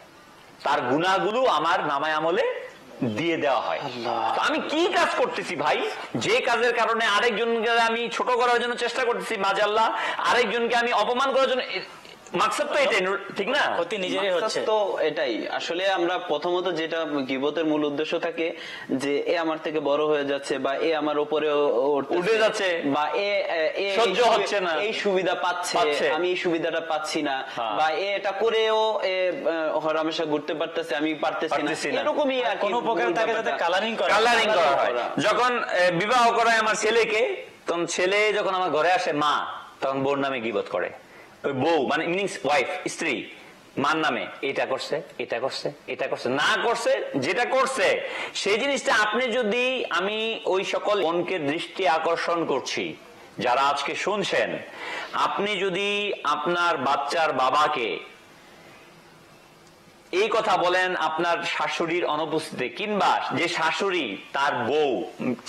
তার গুনাহগুলো আমার নামায় আমলে দিয়ে দেওয়া হয়। তো আমি কি কাজ করতেছি ভাই, যে কাজের কারণে আরেকজনকে আমি ছোট করার জন্য চেষ্টা করতেছি, মাজাল্লাহ আরেকজনকে আমি অপমান করার জন্য, মাকসাদ তো এটাই, ঠিক না? ক্ষতি নিজেরই হচ্ছে। তো এটাই আসলে আমরা প্রথমত যেটা গীবতের মূল উদ্দেশ্য থাকে যে এ আমার থেকে বড় হয়ে যাচ্ছে, বা এ আমার উপরে উঠে যাচ্ছে, বা এ সহ্য হচ্ছে না, এই সুবিধা পাচ্ছে, আমি এই সুবিধাটা পাচ্ছি না, বা এটা করেও হরহামেশা ঘুরতে পারতেছে, আমি পারতেছি না, এরকমই কোনো প্রকার তাকে যাতে কালারিং করা হয়। যখন বিবাহ করায় আমার ছেলেকে, তখন ছেলে যখন আমার ঘরে আসে মা, তখন বোর নামে গীবত করে। ওই বউ মানে মিনিংস ওয়াইফ, স্ত্রী, মার নামে এটা করছে, এটা করছে, এটা করছে, না করছে যেটা করছে সেই জিনিসটা আপনি যদি, আমি ওই সকল বোনকে দৃষ্টি আকর্ষণ করছি যারা আজকে শুনছেন, আপনি যদি আপনার বাচ্চার বাবাকে এই কথা বলেন আপনার শাশুড়ির অনুপস্থিতিতে, কিংবা যে শাশুড়ি তার বউ,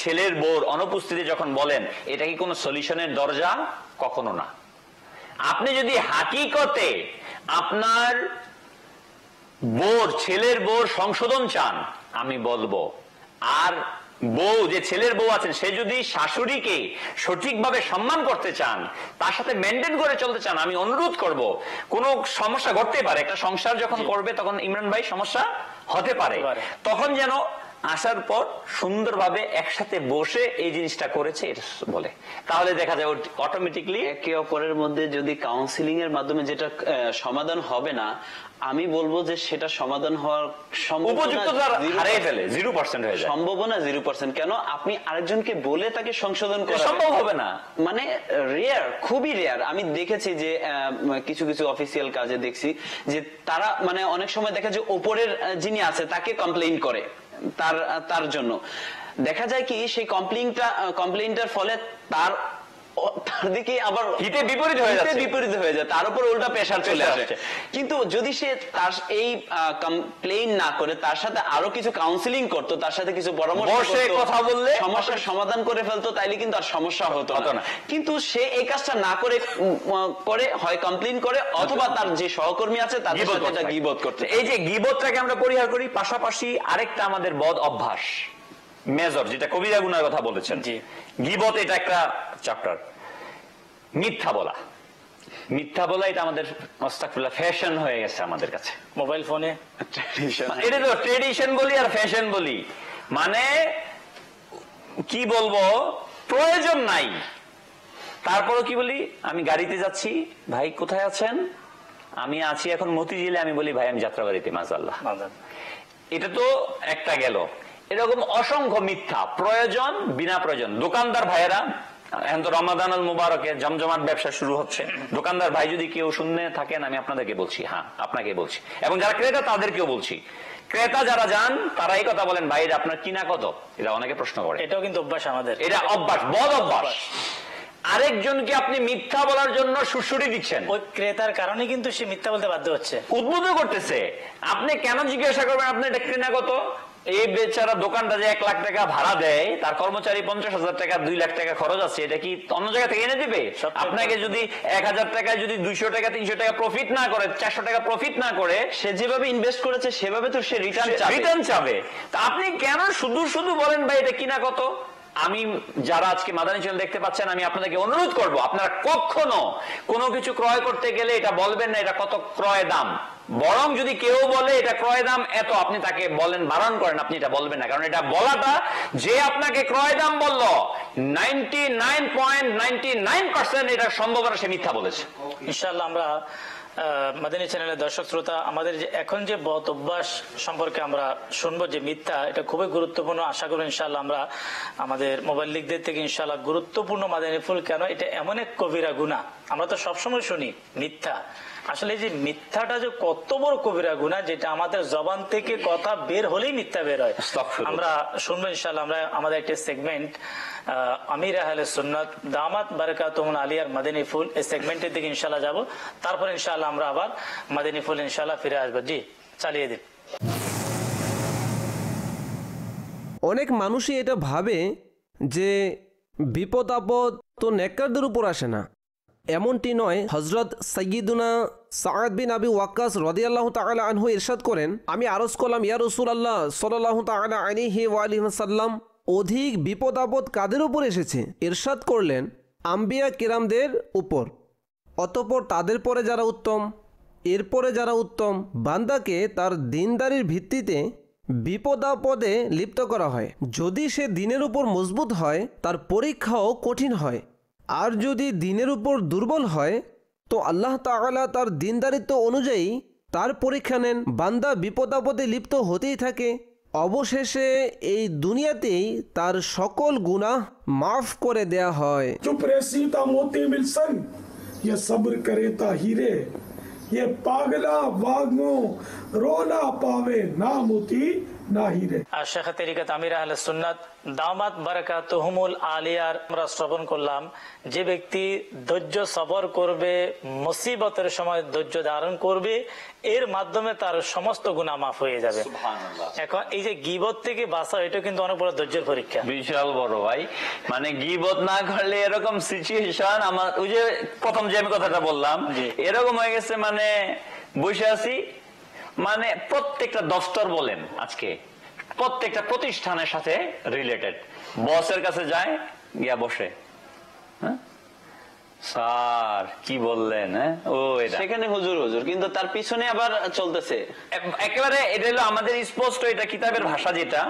ছেলের বউর অনুপস্থিতিতে যখন বলেন, এটা কি কোনো সলিউশনের দরজা? কখনো না। আপনি যদি হাকিকতে আপনার বউর, ছেলের বউর সংশোধন চান, আমি বলবো, আর বউ যে ছেলের বউ আছেন সে যদি শাশুড়িকে সঠিকভাবে সম্মান করতে চান, তার সাথে মেনটেন করে চলতে চান, আমি অনুরোধ করব, কোনো সমস্যা ঘটতে পারে, একটা সংসার যখন করবে তখন ইমরান ভাই সমস্যা হতে পারে, তখন যেন আসার পর সুন্দরভাবে একসাথে বসে এই জিনিসটা করেছে এটা বলে, তাহলে দেখা যায় অটোমেটিকলি একে অপরের মধ্যে যদি কাউন্সিলিং এর মাধ্যমে যেটা সমাধান হবে না, আমি বলবো যে সেটা সমাধান হওয়ার উপযুক্ততা হারিয়ে ফেলে, 0% হয়ে যায়, সম্ভাবনা 0%। কেন? আপনি আরেকজনকে বলে তাকে সংশোধন করা সম্ভব হবে না, মানে রেয়ার, খুবই রেয়ার। আমি দেখেছি যে কিছু কিছু অফিসিয়াল কাজে দেখছি যে তারা মানে অনেক সময় দেখা যায় ওপরের যিনি আছে তাকে কমপ্লেইন করে, তার জন্য দেখা যায় কি সেই কমপ্লেইনটার ফলে তার দিকে আবার হিতে বিপরীত হয়ে যায়, তার উপর উল্টা প্রেসার চলে আসে। কিন্তু যদি সে তার এই কমপ্লেইন না করে তার সাথে আরো কিছু কাউন্সিলিং করতো, তার সাথে কিছু পরামর্শ করতো, কথা বললে সমস্যার সমাধান করে ফেলতো, তাইলে কিন্তু আর সমস্যা হতো না। কিন্তু সে এই কাজটা না করে হয় কমপ্লেইন করে, অথবা তার যে সহকর্মী আছে তাদের সাথে এটা গীবত করতে। এই যে গীবতটাকে আমরা পরিহার করি, পাশাপাশি আরেকটা আমাদের বদ অভ্যাস মেজর, যেটা কবিরা গুনার কথা বলেছেন, গীবত, এটা একটা চ্যাপ্টার। মিথ্যা বলা, এটা আমাদের আস্তাগফিরুল্লাহ ফ্যাশন হয়ে গেছে আমাদের কাছে, মোবাইল ফোনে এটা তো ট্রেডিশন বলি আর ফ্যাশন বলি, মানে কি বলবো, প্রয়োজন নাই, তারপরও কি বলি, আমি গাড়িতে যাচ্ছি, ভাই কোথায় আছেন? আমি আছি এখন মতিঝিলে, আমি বলি ভাই আমি যাত্রাবাড়িতে, মাশাআল্লাহ। এটা তো একটা গেল। এরকম অসংখ্য মিথ্যা, প্রয়োজন বিনা প্রয়োজন। দোকানদার ভাইয়েরা, এখন তো রমাদান আল মুবারকে জমজমাট ব্যবসা শুরু হচ্ছে, দোকানদার ভাই যদি কেউ শুনতে থাকেন, আমি আপনাদেরকে বলছি, হ্যাঁ আপনাকে বলছি, এবং যারা ক্রেতা তাদেরকেও বলছি, ক্রেতা যারা যান তারা এই কথা বলেন, ভাই আপনার কিনা কত? এটা অনেকে প্রশ্ন করে, এটাও কিন্তু অভ্যাস আমাদের, এটা অভ্যাস, বদ অভ্যাস। আরেকজনকে আপনি মিথ্যা বলার জন্য সুড়সুড়ি দিচ্ছেন, ওই ক্রেতার কারণে কিন্তু সে মিথ্যা বলতে বাধ্য হচ্ছে, উদ্বুদ্ধ করতেছে। আপনি কেন জিজ্ঞাসা করবেন আপনি এটা কিনা কত? এই বেচারা দোকানটা যে 1 লাখ টাকা ভাড়া দেয়, তার কর্মচারী 50,000 টাকা, 2 লাখ টাকা খরচ আছে, এটা কি অন্য জায়গা থেকে এনে দিবে? আপনাকে যদি 1000 টাকায় যদি 200 টাকা 300 টাকা প্রফিট না করে, 400 টাকা প্রফিট না করে, সে যেভাবে ইনভেস্ট করেছে সেভাবে তো সে রিটার্ন চাবে। তা আপনি কেন শুধু শুধু বলেন ভাই এটা কিনা কত? আমি যারা আজকে মাদানী চ্যানেল দেখতে পাচ্ছেন, আমি আপনাদেরকে অনুরোধ করব, আপনারা কখনো কোনো কিছু ক্রয় করতে গেলে এটা বলবেন না এটা কত ক্রয় দাম, বরং যদি কেউ বলে এটা ক্রয় দাম এত, আপনি তাকে বলেন, বারণ করেন, আপনি এটা বলবেন না, কারণ এটা বলাটা, যে আপনাকে ক্রয় দাম বললো 99.99% এটা সম্ভাবনা সে মিথ্যা বলেছে। ইনশাআল্লাহ আমরা মাদানী চ্যানেলের দর্শক শ্রোতা, আমাদের যে এখন যে বদ অভ্যাস সম্পর্কে আমরা শুনবো, যে মিথ্যা, এটা খুবই গুরুত্বপূর্ণ। আশা করি ইনশাআল্লাহ আমরা আমাদের মোবাইল লিগদের থেকে ইনশাআল্লাহ গুরুত্বপূর্ণ মাদানী ফুল, কেন এটা এমন এক কবিরা গুনাহ। আমরা তো সবসময় শুনি মিথ্যা, আসলে যে মিথ্যাটা যে কত বড় কবিরা গুনাহ, যেটা আমাদের জবান থেকে কথা বের হলেই মিথ্যা বের হয়। আমরা শুনবো ইনশাআল্লাহ, আমরা আমাদের একটা সেগমেন্ট আমির আহলে সুন্নাত দামাত বারাকাতুহুল আলিয়ার মাদানী ফুল, এই সেগমেন্টের দিকে ইনশাআল্লাহ যাব, তারপর ইনশাআল্লাহ আমরা আবার মাদানী ফুল ইনশাআল্লাহ ফিরে আসবো। জি, চালিয়ে দিন। অনেক মানুষই এটা ভাবে যে বিপদ আপদ তো নেককারদের উপর আসে না, এমনটি নয়। হযরত সাইয়্যিদুনা সাআদ বিন আবি ওয়াক্কাস রাদিয়াল্লাহু তাআলা আনহু ইরশাদ করেন, আমি আরজ করলাম, ইয়া রাসূলুল্লাহ সাল্লাল্লাহু তাআলা আলাইহি ওয়া আলিহি ওয়াসাল্লাম, অধিক বিপদ আপদ কাদের উপর এসেছে? ইরশাদ করলেন, আম্বিয়া কিরামদের উপর। অতঃপর তাদের পরে যারা উত্তম, এরপরে যারা উত্তম, বান্দাকে তার দিনদারির ভিত্তিতে বিপদাপদে লিপ্ত করা হয়। যদি সে দিনের উপর মজবুত হয় তার পরীক্ষাও কঠিন হয়, আর যদি দিনের উপর দুর্বল হয় তো আল্লাহ তাআলা তার দিনদারিত্ব অনুযায়ী তার পরীক্ষা নেন। বান্দা বিপদাপদে লিপ্ত হতেই থাকে, অবশেষে এই দুনিয়াতেই তার সকল গুনাহ মাফ করে দেয়া হয়। चुप रेसीता मोती मिलसन ये सब्र करे ता हीरे ये पागला वागो रोना पावे ना मोती ना हीरे। আর শেখ তরিকত আমির আহলে সুন্নাত দামাত বারাকাতুহুমুল আলিয়ার আমরা শ্রবণ করলাম, যে ব্যক্তি ধৈর্য সবর করবে, মুসিবতের সময় ধৈর্য ধারণ করবে, এর মাধ্যমে তার সমস্ত গুনাহ মাফ হয়ে যাবে। এখন এই যে গীবত থেকে বাঁচা, এটা কিন্তু অনেক বড় ধৈর্যের পরীক্ষা, বিশাল বড় ভাই। মানে গীবত না করলে এরকম সিচুয়েশন, আমার ওই যে প্রথম যে আমি কথাটা বললাম এরকম হয়ে গেছে। মানে বসে আছি, মানে প্রত্যেকটা দফতর বলেন আজকে প্রত্যেকটা প্রতিষ্ঠানের সাথে রিলেটেড, বসের কাছে যায় গিয়া বসে, হ্যাঁ স্যার কি বললেন, ও এটা সেখানে হুজুর হুজুর, কিন্তু তার পিছনে আবার চলতেছে একেবারে। এটা হলো আমাদের স্পষ্ট, এটা কিতাবের ভাষা, যেটা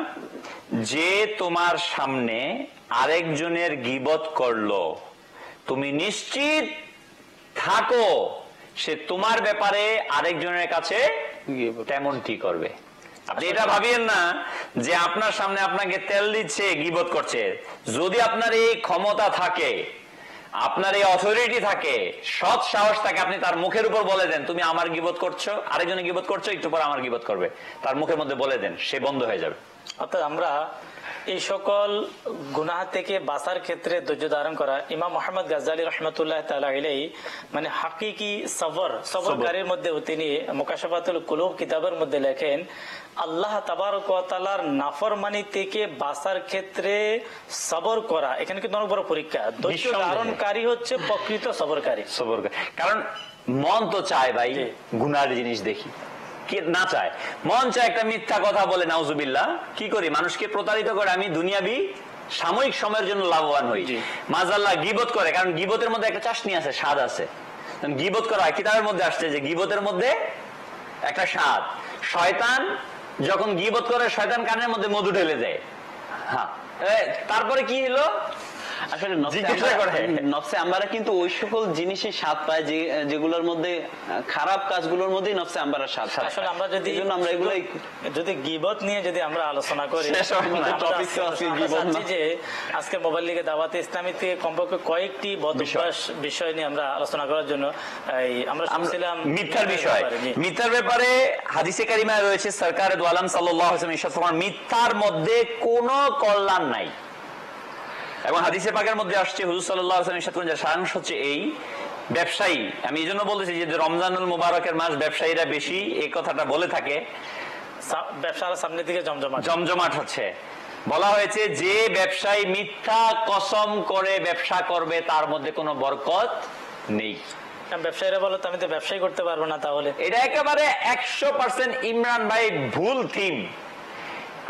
যে তোমার সামনে আরেকজনের গীবত করলো, তুমি নিশ্চিত থাকো সে তোমার ব্যাপারে আরেকজনের কাছে তেমনটি করবে। আপনি এটা ভাবিয়েন না যে আপনার সামনে আপনাকে তেল দিচ্ছে, গীবত করছে। যদি আপনার এই ক্ষমতা থাকে, আপনার এই অথরিটি থাকে, সৎ সাহস থাকে, আপনি তার মুখের উপর বলে দেন তুমি আমার গীবত করছো, আরেকজনের গীবত করছো, একটু পর আমার গীবত করবে, তার মুখের মধ্যে বলে দেন, সে বন্ধ হয়ে যাবে। অর্থাৎ আমরা এই সকল গুনাহ থেকে বাঁচার ক্ষেত্রে ধৈর্য ধারণ করা, ইমাম মুহাম্মদ গাজ্জালী রাহমাতুল্লাহ তাআলা আলাইহি মানে হাকিকি সবরকারীর মধ্যে তিনি মুকাশাফাতুল কুলুব কিতাবের মধ্যে লেখেন, আল্লাহ তাবারক ওয়া তাআলার নাফরমানি থেকে বাঁচার ক্ষেত্রে সবর করা এখানে কিন্তু অনেক বড় পরীক্ষা। ধৈর্য ধারণকারী হচ্ছে প্রকৃত সবরকারী। কারণ মন তো চায় ভাই গুনার জিনিস দেখি, কি না চায়? মন চায় একটা মিথ্যা কথা বলে, নাউজুবিল্লাহ, কি করি মানুষকে প্রতারিত করে আমি দুনিয়াবি সাময়িক সময়ের জন্য লাভবান হই। মাজাল্লাহ গীবত করে, কারণ গীবতের মধ্যে একটা চাশনি আছে, স্বাদ আছে। গীবত করা হয়, কিতাবের মধ্যে আসছে যে গীবতের মধ্যে একটা স্বাদ। শয়তান যখন গীবত করে, শয়তান কানের মধ্যে মধু ঢেলে দেয়। হ্যাঁ, তারপরে কি হলো? আসলে নফসে আমরা কিন্তু ওই সকল জিনিসের স্বাদ পাই যেগুলোর মধ্যে খারাপ কাজগুলোর মধ্যেই নফসে আমরা স্বাদ পাই। আসলে আমরা যদি গীবত নিয়ে যদি আমরা আলোচনা করি, যে আজকে মোবাইল লিগে দাওয়াতে ইসলামী থেকে কমপক্ষে কয়েকটি বদভ্যাস বিষয় নিয়ে আমরা আলোচনা করার জন্য আমরা শুনছিলাম মিথ্যার বিষয়। মিথ্যার ব্যাপারে হাদিসে কারিমায় রয়েছে, সরকার দু আলম সাল্লাল্লাহু আলাইহি ওয়াসাল্লাম ইরশাদ ফরমান, মিথ্যার মধ্যে কোনো কল্যাণ নাই। এবং হাদিসে পাকের মধ্যে আসছে, হুজুর সাল্লাল্লাহু আলাইহি ওয়াসাল্লাম ইরশাদ করেন, সারাংশ হচ্ছে এই, ব্যবসায়ী, আমি এই জন্য বলতেছি যে রমজানুল মুবারকের মাস ব্যবসায়ীরা বেশি এই কথাটা বলে থাকে, ব্যবসার সামনের দিকে জমজমাট হচ্ছে। বলা হয়েছে যে ব্যবসায়ী মিথ্যা কসম করে ব্যবসা করবে তার মধ্যে কোনো বরকত নেই। ব্যবসায়ীরা বলে আমি তো ব্যবসায়ী করতে পারবো না, তাহলে এটা একেবারে 100% ইমরান ভাই ভুল থিম।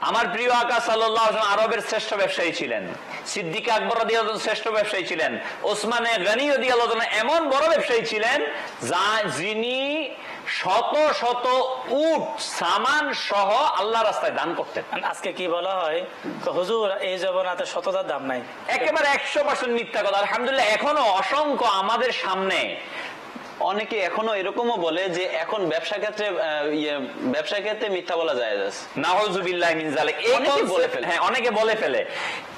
আমার প্রিয় আকা সাল্লাল্লাহু আলাইহি ওয়াসাল্লাম আরবের শ্রেষ্ঠ ব্যবসায়ী ছিলেন, সিদ্দিক আকবর রাদিয়াল্লাহু আনহু শ্রেষ্ঠ ব্যবসায়ী ছিলেন, ওসমানে গনি রাদিয়াল্লাহু আনহু এমন বড় ব্যবসায়ী ছিলেন যিনি শত শত উট সামান সহ আল্লাহ রাস্তায় দান করতেন। আজকে কি বলা হয়, হুজুর এই জবানাতে সততার দাম নাই, একেবারে 100% মিথ্যা কথা। আলহামদুলিল্লাহ এখনো অসংখ্য আমাদের সামনে অনেকে এখনো এরকমও বলে যে এখন ব্যবসা ক্ষেত্রে মিথ্যা বলা যায়। নাউযুবিল্লাহি মিন যালিক, অনেকে বলে ফেলে।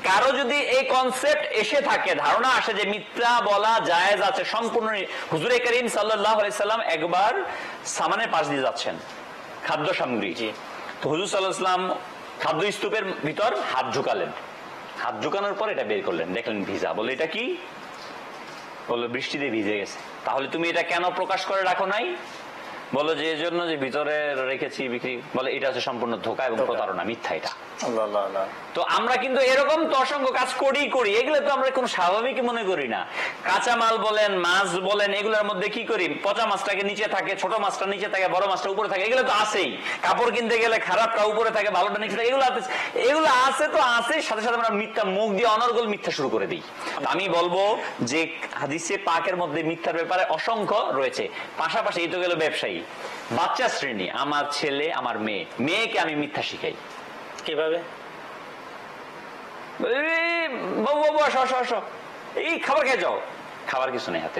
কারো যদি এই কনসেপ্ট এসে থাকে, ধারণা আসে যে মিথ্যা বলা জায়েজ আছে সম্পূর্ণ। হুজুরে কারীম সাল্লাল্লাহু আলাইহি সাল্লাম একবার সামানের পাশ দিয়ে যাচ্ছেন, খাদ্য সামগ্রী, তো হুজুর সাল্লাল্লাহু আলাইহি সাল্লাম খাদ্য স্তূপের ভিতর হাত ঢুকালেন, হাত ঢুকানোর পর এটা বের করলেন, দেখলেন ভিজা। বলে এটা কি? বললো বৃষ্টিতে ভিজে গেছে। তাহলে তুমি এটা কেন প্রকাশ করে রাখো নাই? বলো যে এজন্য যে ভিতরে রেখেছি বিক্রি। বলে এটা হচ্ছে সম্পূর্ণ ধোঁকা এবং প্রতারণা, মিথ্যা এটা। তো আমরা কিন্তু এরকম তো অসংখ্য কাজ করি, এগুলো তো আমরা কোনো স্বাভাবিক মনে করি না। কাঁচা মাল বলেন, মাছ বলেন, এগুলোর মধ্যে কি করি, পচা মাছটাকে নিচে থাকে, ছোট মাছটা নিচে থাকে, বড় মাছটা উপরে থাকে, এগুলো তো আছেই। কাপড় কিনতে গেলে খারাপটা উপরে থাকে, ভালোটা নিচে থাকে, এগুলো আছে তো আছে। সাথে সাথে আমরা মিথ্যা, মুখ দিয়ে অনর্গল মিথ্যা শুরু করে দিই। আমি বলবো যে হাদিসে পাকের মধ্যে মিথ্যার ব্যাপারে অসংখ্য রয়েছে। পাশাপাশি এই তো গেল ব্যবসায়ী, বাচ্চা শ্রেণী, আমার ছেলে, আমার মেয়েকে আমি মিথ্যা শিখাই। কিভাবে? এই খাবার খেয়ে যাও, খাবার কিছু নেই, হাতে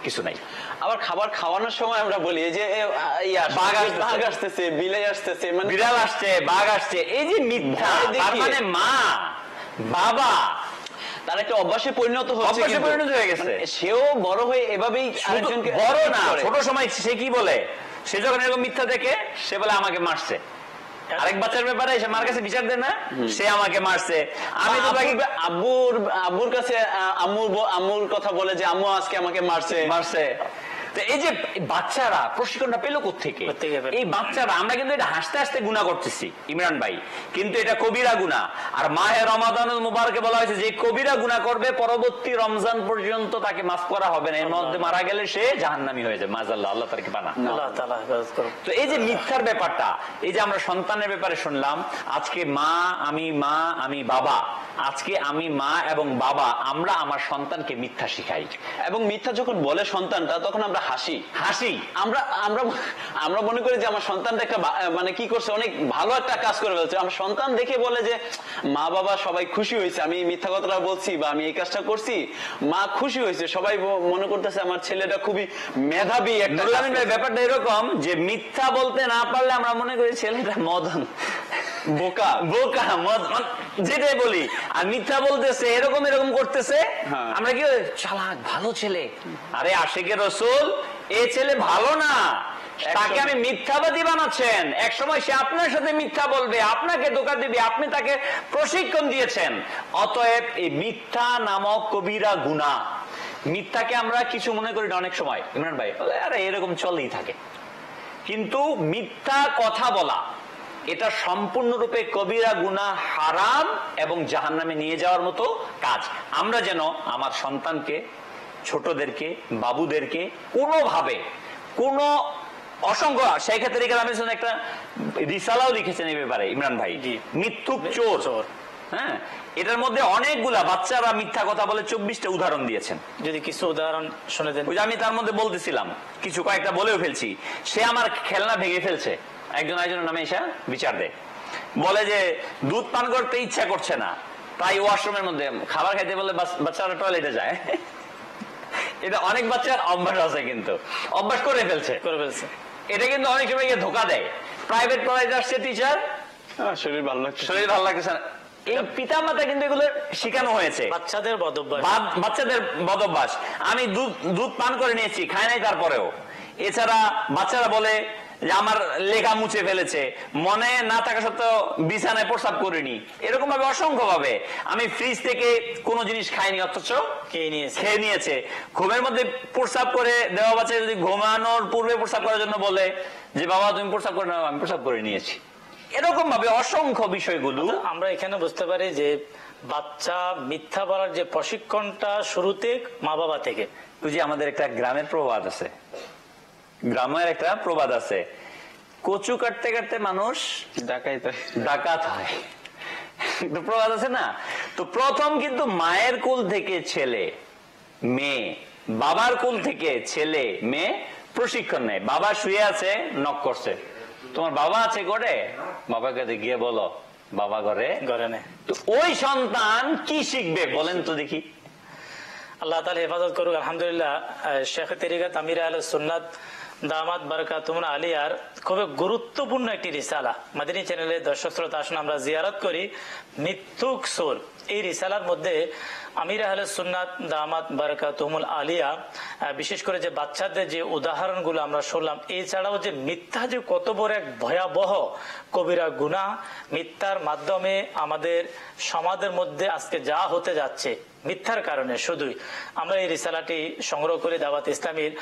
কিছু নেই। আবার খাবার খাওয়ানোর সময় আমরা বলি যে বাঘ আসতেছে, বিলাই আসতেছে, মানে বিড়াল আসছে, বাঘ আসছে, এই যে মিথ্যা। তার মানে মা বাবা তার একটা অভ্যাসে পরিণত হয়ে গেছে, সেও বড় হয়ে এভাবেই আরেকজনকে, বড় না ছোট সময় সে কি বলে, সে যখন এরকম মিথ্যা দেখে সে বলে আমাকে মারছে। আরেক বাচ্চার ব্যাপারে সে মার কাছে বিচার দেয় না, সে আমাকে মারছে। আমি তো আব্বুর কাছে আম্মুর কথা বলে যে আম্মু আজকে আমাকে মারছে। এই যে বাচ্চারা প্রশিক্ষণটা পেলো কোত্থেকে? এই বাচ্চারা, আমরা কিন্তু এটা হাসতে হাসতে গুনাহ করতেছি ইমরান ভাই, কিন্তু এটা কবিরা গুনাহ। আর মাহে রমাদানুল মুবারকে বলা হয়েছে যে কবিরা গুনাহ করবে পরবর্তী রমজান পর্যন্ত তাকে মাফ করা হবে না, এর মধ্যে মারা গেলে সে জাহান্নামী হয়ে যায়। মাযাল্লাহ, আল্লাহ তাকে বানা। তো এই যে মিথ্যার ব্যাপারটা, এই যে আমরা সন্তানের ব্যাপারে শুনলাম, আজকে মা আমি বাবা, আজকে আমি মা এবং বাবা, আমরা আমার সন্তানকে মিথ্যা শিখাই। এবং মিথ্যা যখন বলে সন্তানটা, তখন আমরা হাসি। আমরা মনে করি যে আমার সন্তানটা একটা মানে কি করছে, অনেক ভালো একটা কাজ করে ফেলছে। আমার সন্তান দেখে বলে যে মা বাবা সবাই খুশি হয়েছে, আমি মিথ্যা কথাটা বলছি বা আমি এই কাজটা করছি, মা খুশি হয়েছে, সবাই মনে করতেছে আমার ছেলেটা খুবই মেধাবী। একটা ব্যাপারটা এরকম যে মিথ্যা বলতে না পারলে আমরা মনে করি ছেলেটা মদন, বোকা, যেটাই বলি। আর মিথ্যা বলতেছে, এরকম করতেছে, আমরা কি চালাক, ভালো ছেলে। আরে আশিকে রসুল, এ ছেলে ভালো না, তাকে আমি মিথ্যাবাদী বানাচ্ছেন। এক সময় সে আপনার সাথে মিথ্যা বলবে, আপনাকে ধোঁকা দিবে, আপনি তাকে প্রশিক্ষণ দিয়েছেন। অতএব এই মিথ্যা নামক কবিরা গুনাহ। মিথ্যাকে আমরা কিছু মনে করি না অনেক সময়, ইমরান ভাই, আরে এরকম চলেই থাকে। কিন্তু মিথ্যা কথা বলা, এটা সম্পূর্ণরূপে কবিরা গুনাহ, হারাম এবং জাহান্নামে নিয়ে যাওয়ার মতো কাজ। আমরা যেন আমার সন্তানকে, ছোটদেরকে, বাবুদেরকে কোনোভাবে, অসংখ্য, সেই ক্ষেত্রে একটা রিসালাও লিখেছেন এই ব্যাপারে ইমরান ভাই, মিথ্যুক চোর। হ্যাঁ, এটার মধ্যে অনেকগুলা বাচ্চারা মিথ্যা কথা বলে 24টা উদাহরণ দিয়েছেন। যদি কিছু উদাহরণ শুনে দেন। আমি তার মধ্যে বলতেছিলাম, কয়েকটা বলেও ফেলছি। সে আমার খেলনা ভেঙে ফেলছে, একজনের নামে এসে বিচার দেয়, বলে যে দুধ পান করতে ইচ্ছা করছে না, তাই ওয়াশরুমের মধ্যে খাবার খাইতে বলে বাচ্চারা টয়লেটে যায়। এটা অনেক বাচ্চার অভ্যাস আছে, কিন্তু অভ্যাস করে ফেলছে। এটা কিন্তু অনেক সময় ধোকা দেয়। প্রাইভেট পড়াইতে আসছে টিচার, শরীর ভালো লাগছে না, এই পিতা মাতা কিন্তু এগুলো শিখানো হয়েছে। বাচ্চাদের বদভ্যাস। আমি দুধ পান করে নিয়েছি, খাই নাই তারপরেও। এছাড়া বাচ্চারা বলে যে আমার লেখা মুছে ফেলেছে, মনে না থাকা সত্ত্বেও বিছানায় প্রস্রাব করিনি। এরকম ভাবে অসংখ্য ভাবে আমি ফ্রিজ থেকে কোনো জিনিস খাইনি, অথচ খেয়ে নিয়েছে। ঘুমের মধ্যে প্রস্রাব করে দেওয়া বাচ্চা যদি ঘুমানোর পূর্বে প্রস্রাব করার জন্য বলে যে বাবা তুমি প্রস্রাব করে নাও, আমি প্রস্রাব করে নিয়েছি। এরকম ভাবে অসংখ্য বিষয়গুলো আমরা এখানে বুঝতে পারি যে বাচ্চা মিথ্যা বলার যে প্রশিক্ষণটা শুরুতে মা বাবা থেকে। ওই যে আমাদের একটা গ্রামের প্রবাদ আছে, কচু কাটতে কাটতে মানুষ ডাকাত হয়, প্রবাদ আছে না? তো প্রথম কিন্তু মায়ের কুল থেকে ছেলে মেয়ে, বাবার কুল থেকে ছেলে মেয়ে প্রশিক্ষণ নেয়। বাবা শুয়ে আছে, নক করছে, তোমার বাবা আছে ঘরে? বাবাকে গিয়ে বলো বাবা ঘরে নেই। তো ওই সন্তান কি শিখবে বলেন তো দেখি? আল্লাহ তাআলা হেফাজত করুক। আলহামদুলিল্লাহ, শেখ তরিকত আমির আহলে সুন্নাত দামাত বারাকাতুহুম আলিয়ার খুবই গুরুত্বপূর্ণ একটি রিসালা মাদানী চ্যানেলের দর্শক শ্রোতা আসুন আমরা জিয়ারত করি। মিথ্যুক সুর, এই রিসালার মধ্যে আমির আহলে সুন্নাত দামাত বারাকাতুহুম আলিয়া বিশেষ করে যে বাচ্চাদের যে উদাহরণগুলো আমরা শুনলাম, এছাড়াও যে মিথ্যা যে কত বড় এক ভয়াবহ কবিরা গুনাহ, মিথ্যার মাধ্যমে আমাদের সমাজের মধ্যে আজকে যা হতে যাচ্ছে, মিথ্যার কারণে শুধুই আমরা এই রিসালাটি সংগ্রহ করে দাওয়াত ইসলামীর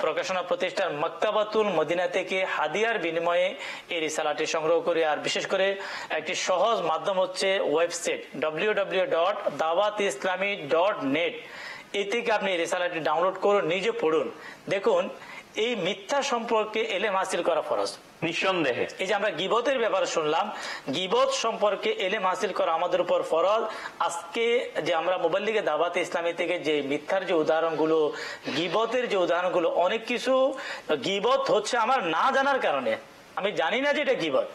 প্রকাশনা প্রতিষ্ঠান মাকতাবাতুল মদিনা থেকে হাদিয়ার বিনিময়ে এই রিসালাটি সংগ্রহ করে। আর বিশেষ করে একটি সহজ মাধ্যম হচ্ছে ওয়েবসাইট www.dawatislami.net। এই থেকে আপনি এই রিসালাটি ডাউনলোড করুন, নিজে পড়ুন, দেখুন এই মিথ্যা সম্পর্কে এলেম হাসিল করা ফরজ নিঃসন্দেহে। এই যে আমরা গীবতের ব্যাপারে শুনলাম, গীবত সম্পর্কে এলেম হাসিল করা আমাদের উপর ফরজ। আজকে যে আমরা মুবাল্লিগে দাওয়াতে ইসলামী থেকে যে মিথ্যার যে উদাহরণগুলো, গীবতের যে উদাহরণগুলো, অনেক কিছু গীবত হচ্ছে আমার না জানার কারণে, আমি জানি না যে এটা গীবত।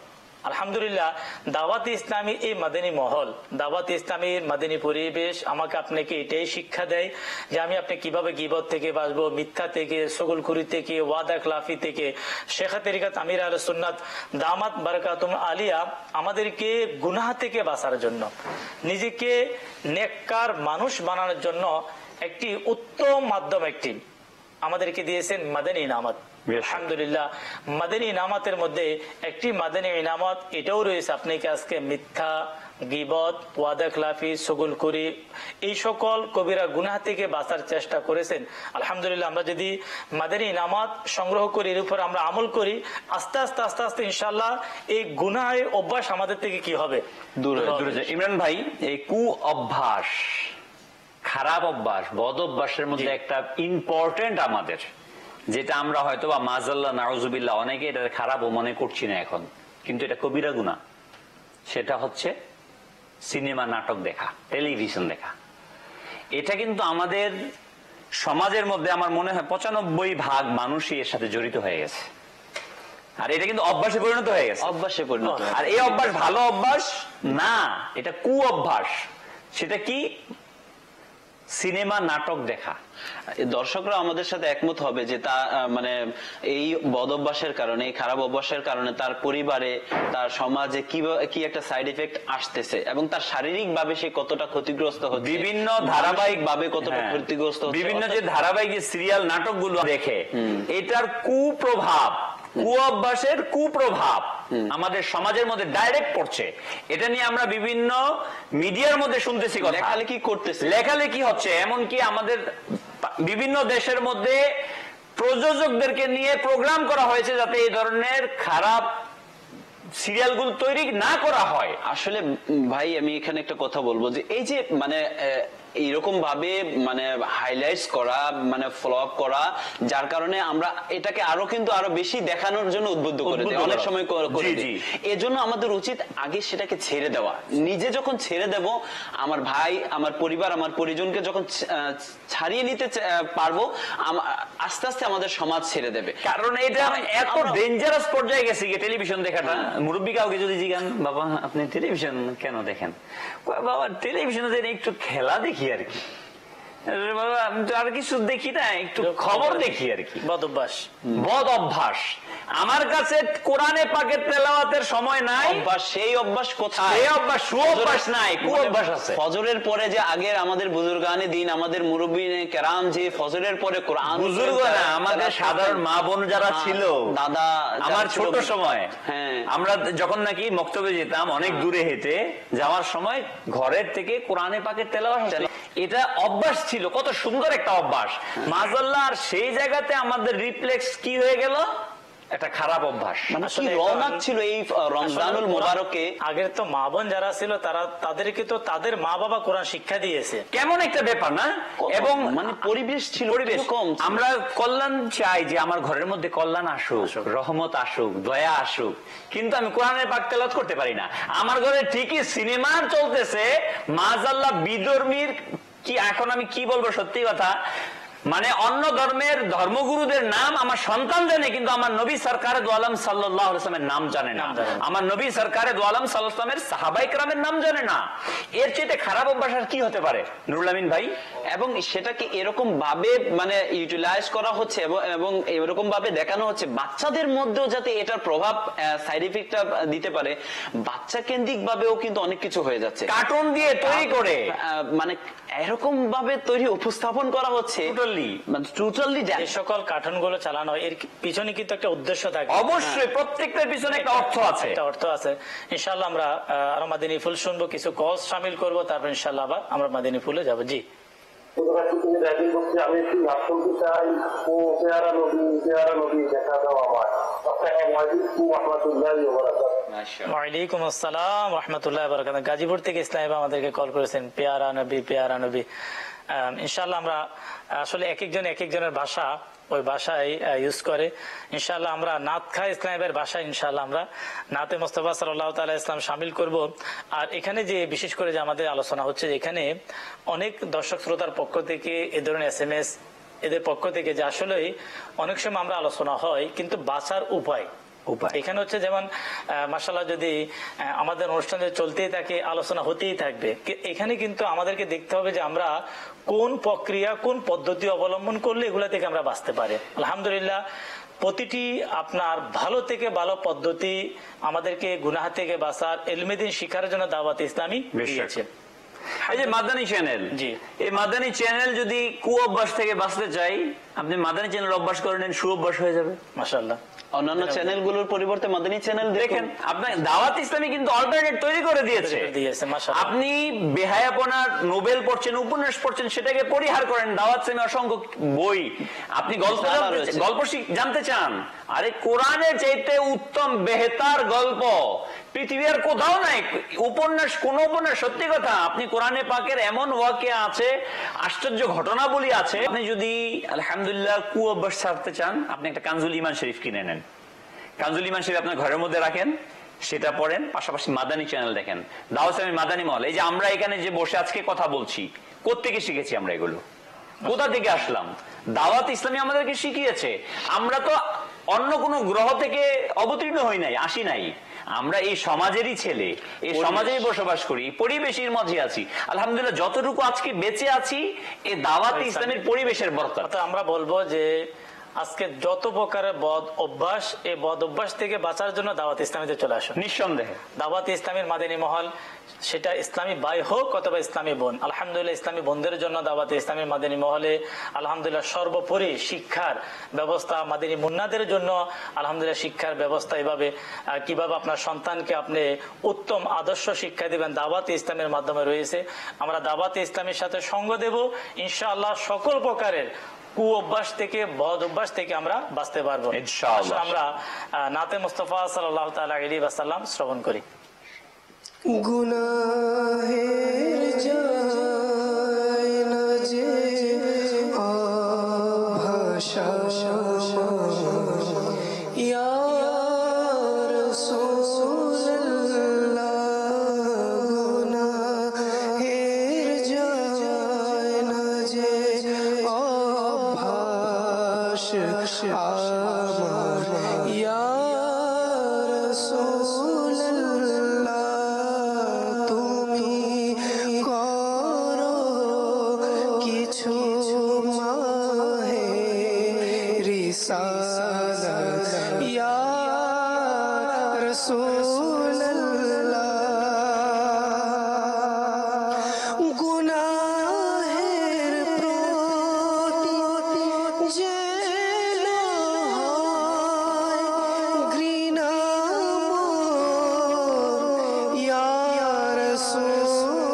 আলহামদুলিল্লাহ দাওয়াতে ইসলামী এই মাদানী মহল, দাওয়াতে ইসলামীর মাদানী পরিবেশ আমাকে আপনাকে এটাই শিক্ষা দেয় যে আমি আপনি কিভাবে গীবত থেকে বাঁচবো, মিথ্যা থেকে, সগলখুরি থেকে, ওয়াদা খিলাফি থেকে। শেখ তরিকত আমির আহলে সুন্নাত দামাত বারাকাতুম আলিয়া আমাদেরকে গুনাহ থেকে বাঁচার জন্য, নিজেকে নেককার মানুষ বানানোর জন্য একটি উত্তম মাধ্যম একটি আমাদেরকে দিয়েছেন মাদানী ইনামত। আলহামদুলিল্লাহ মাদানী ইনামতের মধ্যে একটি মাদানী ইনামত এটাও রয়েছে, আপনাকে আজকে মিথ্যা, গীবত, ওয়াদা খিলাফি, সগলখুরি এই সকল কবিরা গুনাহ থেকে বাঁচার চেষ্টা করেছেন। আলহামদুলিল্লাহ আমরা যদি মাদানী ইনামত সংগ্রহ করি, এর উপর আমরা আমল করি, আস্তে আস্তে আস্তে আস্তে ইনশাআল্লাহ এই গুনাহের অভ্যাস আমাদের থেকে কি হবে, দূর হয়ে যায়। ইমরান ভাই, এই কু অভ্যাস, খারাপ অভ্যাস, বদ অভ্যাসের মধ্যে একটা ইম্পর্টেন্ট আমাদের, যেটা আমরা হয়তো বা মাজাল্লাহ নাউজুবিল্লাহ অনেকে এটা খারাপও মনে করছি না এখন, কিন্তু এটা কবিরা গুনাহ, সেটা হচ্ছে সিনেমা নাটক দেখা, টেলিভিশন দেখা। এটা কিন্তু আমাদের সমাজের মধ্যে আমার মনে হয় 95% মানুষই এর সাথে জড়িত হয়ে গেছে, আর এটা কিন্তু অভ্যাসে পরিণত হয়ে গেছে। অভ্যাসে পরিণত, আর এই অভ্যাস ভালো অভ্যাস না, এটা কু অভ্যাস। সেটা কি? সিনেমা নাটক দেখা। দর্শকরা আমাদের সাথে একমত হবে যে তা মানে এই বদ অভ্যাসের কারণে, এই খারাপ অভ্যাসের কারণে তার পরিবারে, তার সমাজে কি একটা সাইড এফেক্ট আসতেছে, এবং তার শারীরিক ভাবে সে কতটা ক্ষতিগ্রস্ত হচ্ছে, বিভিন্ন ধারাবাহিক ভাবে কতটা ক্ষতিগ্রস্ত হচ্ছে, বিভিন্ন যে ধারাবাহিক সিরিয়াল নাটকগুলো দেখে, এটার কুপ্রভাব, কু অভ্যাসের কুপ্রভাব আমাদের সমাজের মধ্যে ডাইরেক্ট পড়ছে। এটা নিয়ে আমরা বিভিন্ন মিডিয়ার মধ্যে শুনতেছি, লেখালেখি করতেছে, লেখালেখি হচ্ছে। এমনকি আমাদের বিভিন্ন দেশের মধ্যে প্রযোজকদেরকে নিয়ে প্রোগ্রাম করা হয়েছে যাতে এই ধরনের খারাপ সিরিয়ালগুলো তৈরি না করা হয়। আসলে ভাই আমি এখানে একটা কথা বলবো যে এই যে মানে এইরকম ভাবে মানে হাইলাইটস করা, মানে ফলো আপ করা, যার কারণে আমরা এটাকে আরো কিন্তু আরো বেশি দেখানোর জন্য উদ্বুদ্ধ করে দিই, অনেক সময় করে দিই। এজন্য আমাদের উচিত আগে সেটাকে ছেড়ে দেওয়া। নিজে যখন ছেড়ে দেব, আমার ভাই, আমার পরিবার, আমার পরিজনকে যখন ছাড়িয়ে নিতে পারবো, আস্তে আস্তে আমাদের সমাজ ছেড়ে দেবে। কারণ এটা এত ডেঞ্জারাস পর্যায়ে গেছে কি টেলিভিশন দেখাটা। মুরব্বী কাউকে যদি জিজ্ঞান, বাবা আপনি টেলিভিশন কেন দেখেন? বাবা টেলিভিশনে একটু খেলা দেখি আর কি, বাবা আমি তো আর কিছু দেখি না, একটু খবর দেখি আর কি। বদ অভ্যাস, বদ অভ্যাস। আমার কাছে কোরআনে পাকের তেলাওয়াতের সময় নাই, সেই অভ্যাস কোথায়? সেই অভ্যাস, সুঅভ্যাস নাই, কুঅভ্যাস আছে। ফজরের পরে যে আগের আমাদের বুজুর্গানে দিন, আমাদের মুরব্বী কেরাম যে ফজরের পরে কোরআন, বুজুর্গ না, আমাদের সাধারণ মা বোন যারা ছিল, দাদা, আমার ছোট সময়, হ্যাঁ আমরা যখন নাকি মক্তবে যেতাম অনেক দূরে হেঁটে যাওয়ার সময় ঘরের থেকে কোরআনে পাকের তেলাওয়াত, এটা অভ্যাস ছিল। কত সুন্দর একটা অভ্যাস, মাযাল্লাহ। আর সেই জায়গাতে আমাদের রিফ্লেক্স কি হয়ে গেল? একটা খারাপ অভ্যাস। মানে কি রওনাক ছিল এই রমজানুল মুবারকে। আগের তো মা বোন যারা ছিল তাদেরকে তো তাদের মা বাবা কোরআন শিক্ষা দিয়েছে, কেমন একটা ব্যাপার না? এবং মানে পরিবেশ ছিল, পরিবেশ কম। আমরা কল্যাণ চাই যে আমার ঘরের মধ্যে কল্যাণ আসুক, রহমত আসুক, দয়া আসুক, কিন্তু আমি কোরআনের পাক তেলাওয়াত করতে পারি না। আমার ঘরে ঠিকই সিনেমা চলতেছে, মাযাল্লাহ বিধর্মীর কি, এখন আমি কি বলবো, সত্যি কথা, মানে অন্য ধর্মের ধর্মগুরুদের নাম আমার সন্তান জানে, কিন্তু আমার নবী সরকারে দু আলম সাল্লাল্লাহু আলাইহি ওয়াসাল্লামের নাম জানে না, আমার নবী সরকারে দু আলম সাল্লাল্লাহু আলাইহি ওয়াসাল্লামের সাহাবায়ে কেরামের নাম জানে না। এর চেয়ে খারাপ অভ্যাস আর কি হতে পারে নুরুল আমিন ভাই? এবং সেটাকে এরকম ভাবে মানে ইউটিলাইজ করা হচ্ছে এবং এরকম ভাবে দেখানো হচ্ছে বাচ্চাদের মধ্যেও যাতে এটার প্রভাব, সাইড ইফেক্টটা দিতে পারে। বাচ্চা কেন্দ্রিক ভাবেও কিন্তু অনেক কিছু হয়ে যাচ্ছে, কার্টুন দিয়ে তৈরি করে, মানে এরকম ভাবে তৈরি উপস্থাপন করা হচ্ছে, টোটালি এই সকল কার্টুনগুলো চালানো এর পিছনে কিন্তু একটা উদ্দেশ্য থাকে, অবশ্যই প্রত্যেকটার পিছনে একটা অর্থ আছে, একটা অর্থ আছে। ইনশাআল্লাহ আমরা আরো মাদিনী ফুল শুনবো, কিছু কলস শামিল করবো, তারপর ইনশাআল্লাহ আবার আমরা মাদিনী ফুলে যাবো। জি, আমি একটু নাম শুনতে চাই, ও পেয়ারা নবী দেখা দাও আমার। আসসালামু আলাইকুম ওয়া রাহমাতুল্লাহি ওয়া বারাকাতুহু। ওয়ালাইকুম আসসালাম রাহমাতুল্লাহি ওয়া বারাকাতুহু। গাজীপুর থেকে ইসলাম আমাদেরকে কল করেছেন, পেয়ারা নবী। ইনশাআল্লাহ আমরা আসলে এক একজনের ভাষা ওই ভাষায় ইউজ করে। ইনশাআল্লাহ আমরা নাত খাই ইসলামের ভাষায় ইনশাআল্লাহ আমরা নাতে মুস্তাফা সাল্লাল্লাহু তাআলা ইসলাম শামিল করব। আর এখানে যে বিশেষ করে যে আমাদের আলোচনা হচ্ছে, এখানে অনেক দর্শক শ্রোতার পক্ষ থেকে এ ধরনের SMS এদের পক্ষ থেকে যে আসলেই অনেক সময় আমরা আলোচনা হয় কিন্তু বাঁচার উপায় এখানে হচ্ছে, যেমন মাশাআল্লাহ যদি আমাদের অনুষ্ঠানে চলতেই থাকে, আলোচনা হতেই থাকবে, এখানে কিন্তু আমাদেরকে দেখতে হবে যে আমরা কোন প্রক্রিয়া কোন পদ্ধতি অবলম্বন করলে এগুলা থেকে আমরা বাঁচতে পারি। আলহামদুলিল্লাহ প্রতিটি আপনার ভালো থেকে ভালো পদ্ধতি আমাদেরকে গুনাহ থেকে বাঁচার, ইলমে-দ্বীন শিক্ষার জন্য দাওয়াত ইসলামী দিয়েছে। এই যে মাদানী চ্যানেল, জি, এই মাদানী চ্যানেল যদি কুঅভ্যাস থেকে বাঁচতে চাই, আপনি মাদানী চ্যানেল অভ্যাস করে নেন, সুঅভ্যাস হয়ে যাবে মাশাআল্লাহ। অন্যান্য চ্যানেলগুলোর পরিবর্তে মাদানী চ্যানেল দেখেন, আপনার দাওয়াত ইসলামী কিন্তু অল্টারনেট তৈরি করে দিয়েছে। আপনি বেহায়াপনা নোবেল পড়ছেন, উপন্যাস পড়ছেন, সেটাকে পরিহার করেন। দাওয়াত ইসলামী অসংখ্য বই, আপনি গল্প জানতে চান, আরে কোরআনের চাইতে উত্তম বেহতার গল্প পৃথিবীর কোথাও নাই। উপন্যাস, কোন উপন্যাস, সত্যি কথা, আপনি কোরআনে পাকের এমন ওয়াকিয়া আছে, আশ্চর্য ঘটনাবলী আছে। আপনি যদি আলহামদুলিল্লাহ কুঅভ্যাস ছাড়তে চান, আপনি একটা কানজুল ঈমান শরীফ কিনে নেন। কানজুল ঈমান শরীফ আপনার ঘরের মধ্যে রাখেন, সেটা পড়েন, পাশাপাশি মাদানী চ্যানেল দেখেন, দাওয়াত ইসলামী মাদানী মহল। এই যে আমরা এখানে যে বসে আজকে কথা বলছি, কোত্থেকে শিখেছি আমরা এগুলো? কোথা থেকে আসলাম? দাওয়াত ইসলামী আমাদেরকে শিখিয়েছে। আমরা তো অন্য কোনো গ্রহ থেকে অবতীর্ণ হই নাই, আসি নাই। আমরা এই সমাজেরই ছেলে, এই সমাজেই বসবাস করি, পরিবেশের মাঝে আছি। আলহামদুলিল্লাহ যতটুকু আজকে বেঁচে আছি এই দাওয়াত ইসলামের পরিবেশের বরকত। আমরা বলবো যে আজকে যত প্রকারের বদ অভ্যাস, এই বদ অভ্যাস থেকে বাঁচার জন্য দাওয়াত ইসলামীতে চলে আসুন। নিঃসন্দেহে দাওয়াত ইসলামীর মাদানী মহল, সেটা ইসলামী ভাই হোক অথবা ইসলামী বোন, আলহামদুলিল্লাহ ইসলামী বোনদের জন্য দাওয়াত ইসলামীর মাদানী মহলে আলহামদুলিল্লাহ সর্বোপরি শিক্ষার ব্যবস্থা, মাদানী মুন্নাদের জন্য আলহামদুলিল্লাহ শিক্ষার ব্যবস্থা। এভাবে কিভাবে আপনার সন্তানকে আপনি উত্তম আদর্শ শিক্ষা দিবেন, দাওয়াত ইসলামের মাধ্যমে রয়েছে। আমরা দাওয়াত ইসলামের সাথে সঙ্গ দেব, ইনশাআল্লাহ সকল প্রকারের কুঅভ্যাস থেকে, বদ অভ্যাস থেকে আমরা বাঁচতে পারবো ইনশাআল্লাহ। আমরা নাতে মুস্তাফা সাল্লাল্লাহু তাআলা আলাইহি ওয়াসাল্লাম শ্রবণ করি। গুনাহের যায় না যে আভাষা, ইয়া রাসূলুল্লাহ, গুনাহের যায় না যে আভাস আমার, ইয়া রাসূলুল্লাহ তুমি করো কিছু মাহে রিসালাত, ইয়া রাসূলুল্লাহ গুনাহের প্রতি যেন হয় ঘৃণা মোর, ইয়া রাসূলুল্লাহ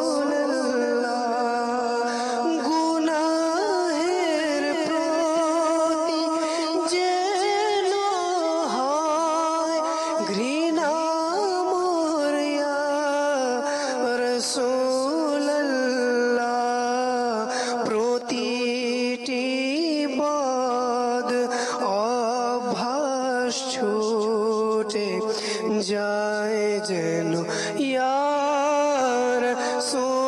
গুনাহের প্রতি যেন হয় ঘৃণা মোর, ইয়া রাসূলুল্লাহ প্রতিটি বদ অভ্যাস ছুটে যায় যেন, ইয়া রাসূলুল্লাহ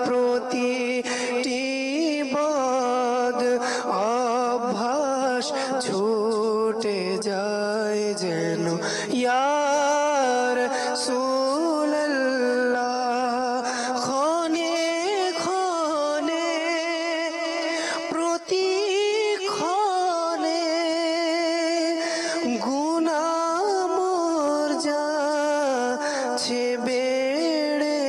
প্রতিটি বদ অভ্যাস ছুটে যায় যেন, ইয়া রাসূলুল্লাহ ক্ষণে ক্ষণে প্রতিক্ষণে গুনাহ মোর যাচ্ছে বেড়ে,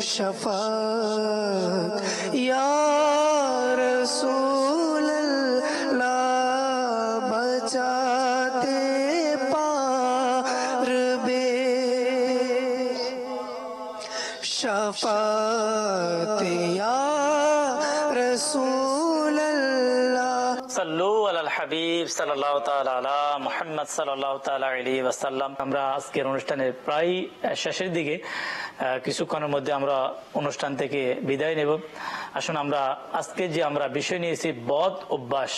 शफात या रसूल अल्लाह बचाते पारबे शफात या रसूल अल्लाह সাল্লু আলাল হাবিব সাল্লাল্লাহু তাআলা আলা মুহাম্মদ সাল্লাল্লাহু তাআলা আলাইহি ওয়াসাল্লাম। আমরা আজকের অনুষ্ঠানের প্রায় শেষের দিকে, কিছুক্ষণের মধ্যে আমরা অনুষ্ঠান থেকে বিদায় নেব। আসুন আমরা আজকে যে আমরা বিষয় নিয়েছি বদ অভ্যাস,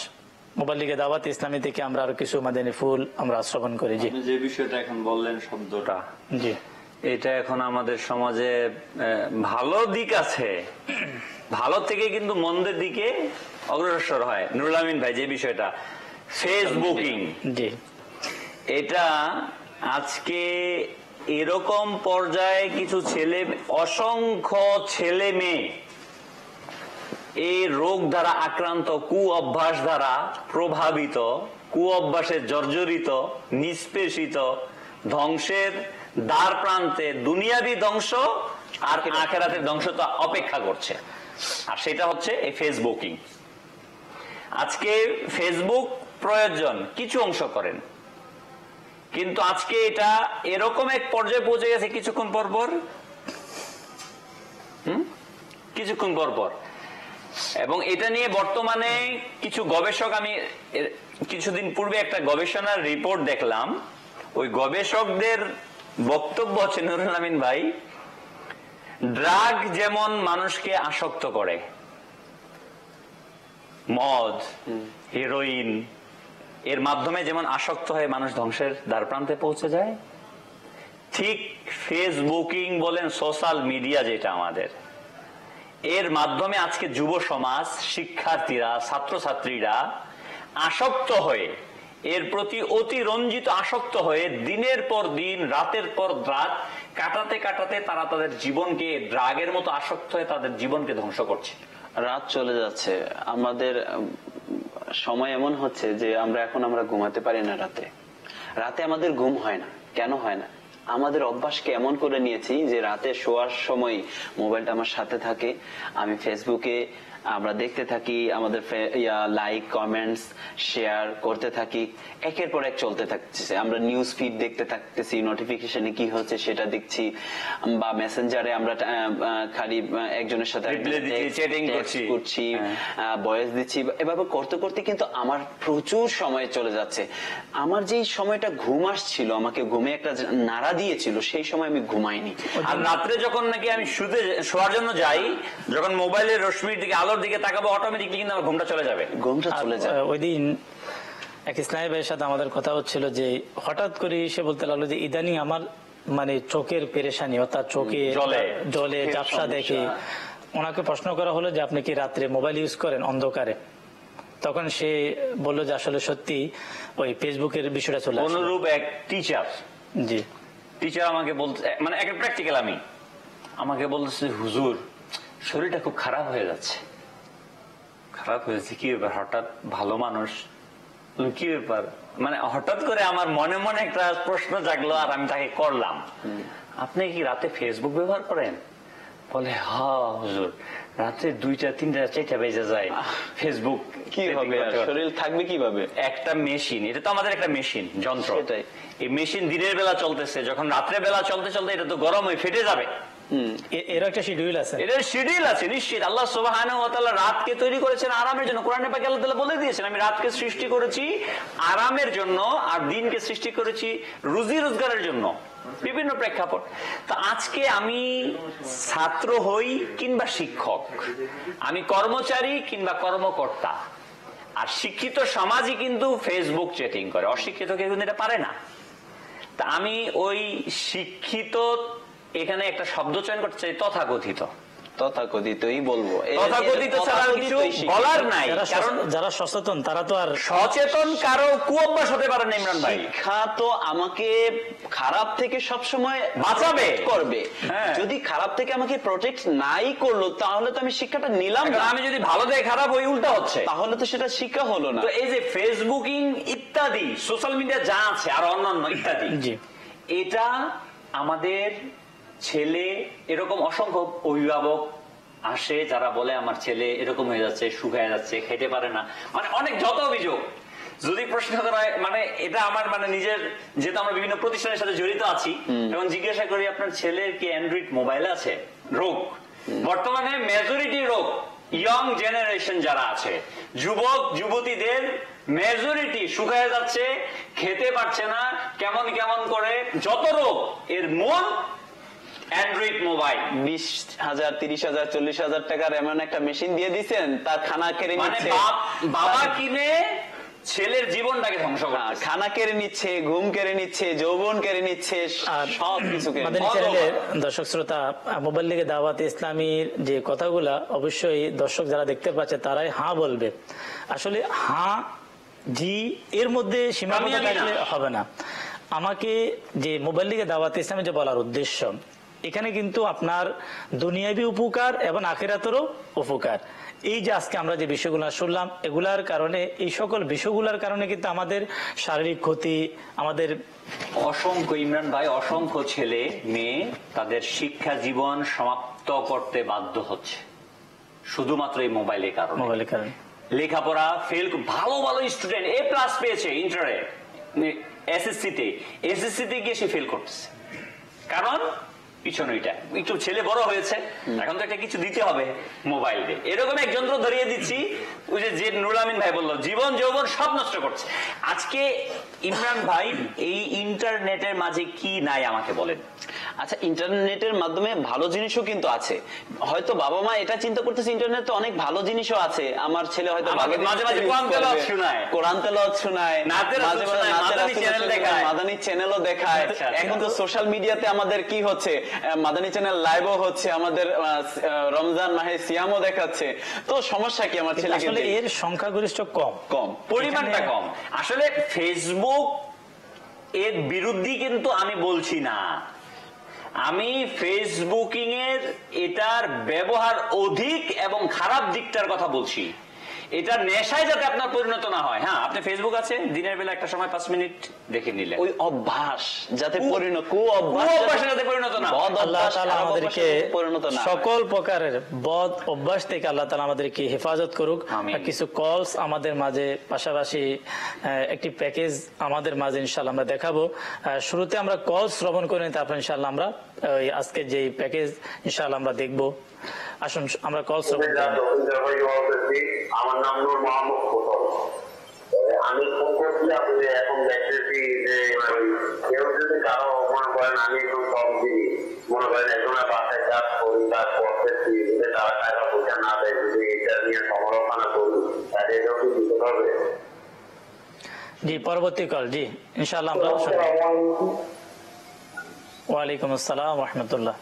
মুবাল্লিগে দাওয়াত ইসলামী থেকে আমরা আরো কিছু মাদানী ফুল আমরা শ্রবণ করি। জি, যে বিষয়টা এখন বললেন শব্দটা, জি, এটা এখন আমাদের সমাজে ভালো দিক আছে, ভালো থেকে কিন্তু মন্দের দিকে অগ্রসর হয়। নুরুল আমিন ভাই, যে বিষয়টা ফেসবুকিং, জি, এটা আজকে এরকম পর্যায়ে কিছু অসংখ্য ছেলে মেয়ে এই রোগ দ্বারা আক্রান্ত, কু অভ্যাস দ্বারা প্রভাবিত, কু অভ্যাসে জর্জরিত, নিষ্পেষিত, ধ্বংসের দ্বার প্রান্তে, দুনিয়াবি ধ্বংস আর আখিরাতের ধ্বংস তো অপেক্ষা করছে। আর সেটা হচ্ছে এই ফেসবুকিং। আজকে ফেসবুক প্রয়োজন কিছু অংশ করেন, কিন্তু আজকে এটা এরকম এক পর্যায়ে পৌঁছে গেছে কিছুক্ষণ পর এবং এটা নিয়ে বর্তমানে কিছু গবেষক, আমি কিছুদিন পূর্বে একটা গবেষণার রিপোর্ট দেখলাম, ওই গবেষকদের বক্তব্য হচ্ছে, নুরুল আমিন ভাই, ড্রাগ যেমন মানুষকে আসক্ত করে, মদ, হেরোইন, এর মাধ্যমে যেমন আসক্ত হয়ে মানুষ ধ্বংসের দ্বার প্রান্তে পৌঁছে যায়, ঠিক ফেসবুকিং বলেন, সোশ্যাল মিডিয়া যেটা আমাদের, এর মাধ্যমে আজকে যুব সমাজ, শিক্ষার্থীরা, ছাত্রছাত্রীরা আসক্ত হয়ে, এর প্রতি অতিরঞ্জিত আসক্ত হয়ে দিনের পর দিন, রাতের পর রাত কাটাতে কাটাতে তারা তাদের জীবনকে ড্রাগের মতো আসক্ত হয়ে তাদের জীবনকে ধ্বংস করছে। রাত চলে যাচ্ছে, আমাদের সময় এমন হচ্ছে যে আমরা ঘুমাতে পারি না। রাতে আমাদের ঘুম হয় না। কেন হয় না? আমাদের অভ্যাসকে এমন করে নিয়েছি যে রাতে শোয়ার সময় মোবাইলটা আমার সাথে থাকে, আমি ফেসবুকে আমরা দেখতে থাকি, আমাদের লাইক, কমেন্টস, শেয়ার করতে থাকি, একের পর এক চলতে থাকছে। আমরা নিউজ ফিড দেখতে থাকতেছি, নোটিফিকেশনে কি হচ্ছে সেটা দেখছি, বা মেসেঞ্জারে আমরা খালি একজনের সাথে চ্যাটিং করছি, ভয়েস দিচ্ছি। এভাবে করতে করতে কিন্তু আমার প্রচুর সময় চলে যাচ্ছে। আমার যেই সময়টা ঘুম আসছিল, আমাকে ঘুমে একটা নাড়া দিয়েছিল, সেই সময় আমি ঘুমাইনি। আর রাত্রে যখন নাকি আমি শোয়ার জন্য যাই, যখন মোবাইলের রশ্মির দিকে, আলোর দিকে তাকাবো, অটোমেটিকলি কিন্তু আমার ঘুমটা চলে যাবে। ওই দিন এক ইসলামী ভাইয়ের সাথে আমাদের কথা হচ্ছিল যে হঠাৎ করে সে বলতে লাগলো যে ইদানিং আমার মানে চোখের পেরেশানি, অর্থাৎ চোখে জলে ঝাপসা দেখে। ওনাকে প্রশ্ন করা হলো যে আপনি কি রাত্রে মোবাইল ইউজ করেন অন্ধকারে? তখন সে বললো যে আসলে সত্যি ওই ফেসবুকের বিষয়টা চলে। অনুরূপ এক টিচার আমাকে বলতে, মানে একটা প্র্যাকটিক্যাল, আমাকে বলতেছে, হুজুর শরীরটা খুব খারাপ হয়ে যাচ্ছে। খারাপ হয়েছে কি ব্যাপার? হঠাৎ ভালো মানুষ, কি ব্যাপার? মানে হঠাৎ করে আমার মনে মনে একটা প্রশ্ন জাগলো, আর আমি তাকে করলাম, আপনি কি রাতে ফেসবুক ব্যবহার করেন? বলে, হ্যাঁ হুজুর, রাতে 2টা 3টা 4টা বেজে যায়। ফেসবুক কি হবে? শরীর থাকবে কিভাবে? একটা মেশিন, এটা তো আমাদের একটা মেশিন, যন্ত্র। এই মেশিন দিনের বেলা চলতেছে, যখন রাত্রে বেলা চলতে চলতে এটা তো গরম হয়ে ফেটে যাবে। এর একটা শিডিউল আছে, এটার শিডিউল আছে নিশ্চিত। আল্লাহ সুবহানাহু ওয়া তাআলা রাতকে তৈরি করেছেন আরামের জন্য। কোরআনে পাকে আল্লাহ তাআলা বলে দিয়েছেন, আমি রাতকে সৃষ্টি করেছি আরামের জন্য, আর দিনকে সৃষ্টি করেছি রুজি রোজগারের জন্য। বিভিন্ন প্রেক্ষাপট। তো আজকে আমি ছাত্র হই কিংবা শিক্ষক, আমি কর্মচারী কিংবা কর্মকর্তা, আর শিক্ষিত সমাজই কিন্তু ফেসবুক চ্যাটিং করে, অশিক্ষিত কেউ কিন্তু এটা পারে না। তা আমি ওই শিক্ষিত, এখানে একটা শব্দ চয়ন করতে চাই, তথাকথিত। তথাকথিতই বলবো, তথাকথিত ছাড়া কিছু বলার নাই। কারণ যারা সচেতন তারা তো আর সচেতন কারো কুঅভ্যাস হতে পারে না। ইমরান ভাই, শিক্ষা তো আমাকে খারাপ থেকে সবসময় বাঁচাবে, করবে। যদি খারাপ থেকে আমাকে প্রোটেক্ট নাই করলো, তাহলে তো আমি শিক্ষাটা নিলাম না। আমি যদি ভালো থেকে খারাপ ওই উল্টা হচ্ছে, তাহলে তো সেটা শিক্ষা হলো না। তো এই যে ফেসবুকিং ইত্যাদি সোশ্যাল মিডিয়া যা আছে আর অন্যান্য ইত্যাদি, এটা আমাদের ছেলে এরকম অসংখ্য অভিভাবক আসে যারা বলে আমার ছেলে এরকম হয়ে যাচ্ছে, শুকায় যাচ্ছে, খেতে পারে না, মানে অনেক যত অভিযোগ। যদি প্রশ্ন করা হয়, মানে এটা আমার মানে নিজের, যেহেতু আমরা বিভিন্ন প্রতিষ্ঠানের সাথে জড়িত আছি, এবং জিজ্ঞাসা করি আপনার ছেলের কি অ্যান্ড্রয়েড মোবাইল আছে? রোগ বর্তমানে মেজরিটি রোগ ইয়ং জেনারেশন যারা আছে, যুবক যুবতীদের মেজরিটি শুকায় যাচ্ছে, খেতে পারছে না, কেমন কেমন করে, যত রোগ এর মূল অ্যান্ড্রয়েড মোবাইল। 20,000 30,000 40,000 টাকার এমন একটা মেশিন দিয়ে দিচ্ছেন, তার খানা কেড়ে নিচ্ছে, বাবা কিনে ছেলের জীবনটাকে ধ্বংস করে, খানা কেড়ে নিচ্ছে, ঘুম কেড়ে নিচ্ছে, যৌবন কেড়ে নিচ্ছে, সব কিছু দর্শক শ্রোতা, মোবাইল লিগে দাওয়াত ইসলামীর যে কথাগুলা অবশ্যই দর্শক যারা দেখতে পাচ্ছে তারাই হ্যাঁ বলবে। আসলে হ্যাঁ জি এর মধ্যে সীমাবদ্ধ থাকলে হবে না। আমাকে যে মোবাইল লিগে দাওয়াত ইসলামী যে বলার উদ্দেশ্য, এখানে কিন্তু আপনার দুনিয়াবি উপকার এবং আখিরাতেরও উপকার। এই যে আজকে আমরা যে বিষয়গুলো শুনলাম, এগুলার কারণে, এই সকল বিষয়গুলোর কারণে কিন্তু আমাদের শারীরিক ক্ষতি, আমাদের অসংখ্য, ইমরান ভাই, অসংখ্য ছেলে মেয়ে তাদের শিক্ষা জীবন সমাপ্ত করতে বাধ্য হচ্ছে শুধুমাত্র এই মোবাইলের কারণে। লেখাপড়া ফেল, ভালো ভালো স্টুডেন্ট A+ পেয়েছে ইন্টারে, এসএসসিতে গিয়ে সে ফেল করতেছে, কারণ পিছনে এটা একটু ছেলে বড় হয়েছে, এখন তো একটা কিছু দিতে হবে মোবাইল দিয়ে, এরকম এক যন্ত্র ধরিয়ে দিচ্ছি। ওই যে নুরুল আমিন ভাই বললো জীবন যৌবন সব নষ্ট করছে। আজকে ইমরান ভাই এই ইন্টারনেটের মাঝে কি নাই আমাকে বলেন। আচ্ছা, ইন্টারনেটের মাধ্যমে ভালো জিনিসও কিন্তু আছে, হয়তো বাবা মা এটা চিন্তা করতেছে ইন্টারনেট তো অনেক ভালো জিনিসও আছে, আমার ছেলে হয়তো মাঝে মাঝে কোরআন তেলাওয়াত শোনায়, মাদানী চ্যানেলও দেখায়। এখন তো সোশ্যাল মিডিয়াতে আমাদের কি হচ্ছে, মাদানী চ্যানেল লাইভও হচ্ছে, আমাদের রমজান মাহে সিয়ামও দেখাচ্ছে, তো সমস্যা কি? আমার ছেলে আসলে এর সংখ্যাগরিষ্ঠ কম, পরিমাণটা কম। আসলে ফেসবুক এর বিরুদ্ধে কিন্তু আমি বলছি না, আমি ফেসবুকিং এর এটার ব্যবহার অধিক এবং খারাপ দিকটার কথা বলছি। এটা নেশায় যাতে আপনার পরিণত না হয়। হ্যাঁ, আপনি ফেসবুক আছে, দিনের বেলা একটা সময় 5 মিনিট দেখে নিলেন, ওই অভ্যাস যাতে কুঅভ্যাস যাতে পরিণত না। আল্লাহ তাআলা আমাদেরকে সকল প্রকারের বদ অভ্যাস থেকে আল্লাহ তাআলা আমাদেরকে হেফাজত করুক। কিছু কলস আমাদের মাঝে, পাশাপাশি একটি প্যাকেজ আমাদের মাঝে ইনশাআল্লাহ আমরা দেখাবো। শুরুতে আমরা কল শ্রবণ করে নিই, তারপর ইনশাআল্লাহ আমরা আজকে যে প্যাকেজ ইনশাআল্লাহ আমরা দেখবো। আসুন আমরা কল শ্রবণ করি। আমার নাম নূর মোহাম্মদ কোতল। আমি ফোন করছি, আপনি এখন দেখতেছি যে কেউ যদি কারো মনে করেন, আমি একটু কম দিই, মনে করেন একজনের বাসায় কাজ করি, কাজ করতেছি, তারা টাকা পয়সা না দেয়, যদি এটা নিয়ে সমালোচনা করি, তাহলে এটাও কি দিতে হবে? জি, পরবর্তী কল। জি ইনশাআল্লাহ আমরা শুনবো। ওয়ালাইকুম আসসালাম ওয়া রাহমাতুল্লাহ।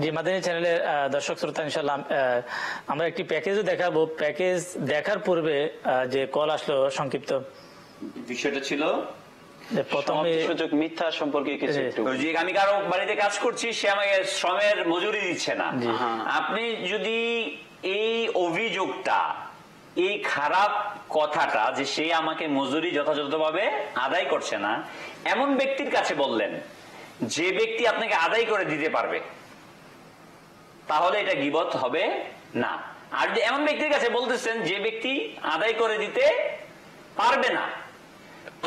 জি, মাদানী চ্যানেলের দর্শক শ্রোতা, ইনশাআল্লাহ আমরা একটি প্যাকেজও দেখাবো। প্যাকেজ দেখার পূর্বে যে কল আসলো, সংক্ষিপ্ত বিষয়টা ছিল প্রথমে মিথ্যা সম্পর্কে কিছু। আমি কারো বাড়িতে কাজ করছি, সে আমাকে শ্রমের মজুরি দিচ্ছে না। আপনি যদি এই অভিযোগটা, এই খারাপ কথাটা যে সে আমাকে মজুরি যথাযথভাবে আদায় করছে না, এমন ব্যক্তির কাছে বললেন, যে ব্যক্তি আপনাকে আদায় করে দিতে পারবে, তাহলে এটা গীবত হবে না। আর যদি এমন ব্যক্তির কাছে বলতেছেন যে ব্যক্তি আদায় করে দিতে পারবে না,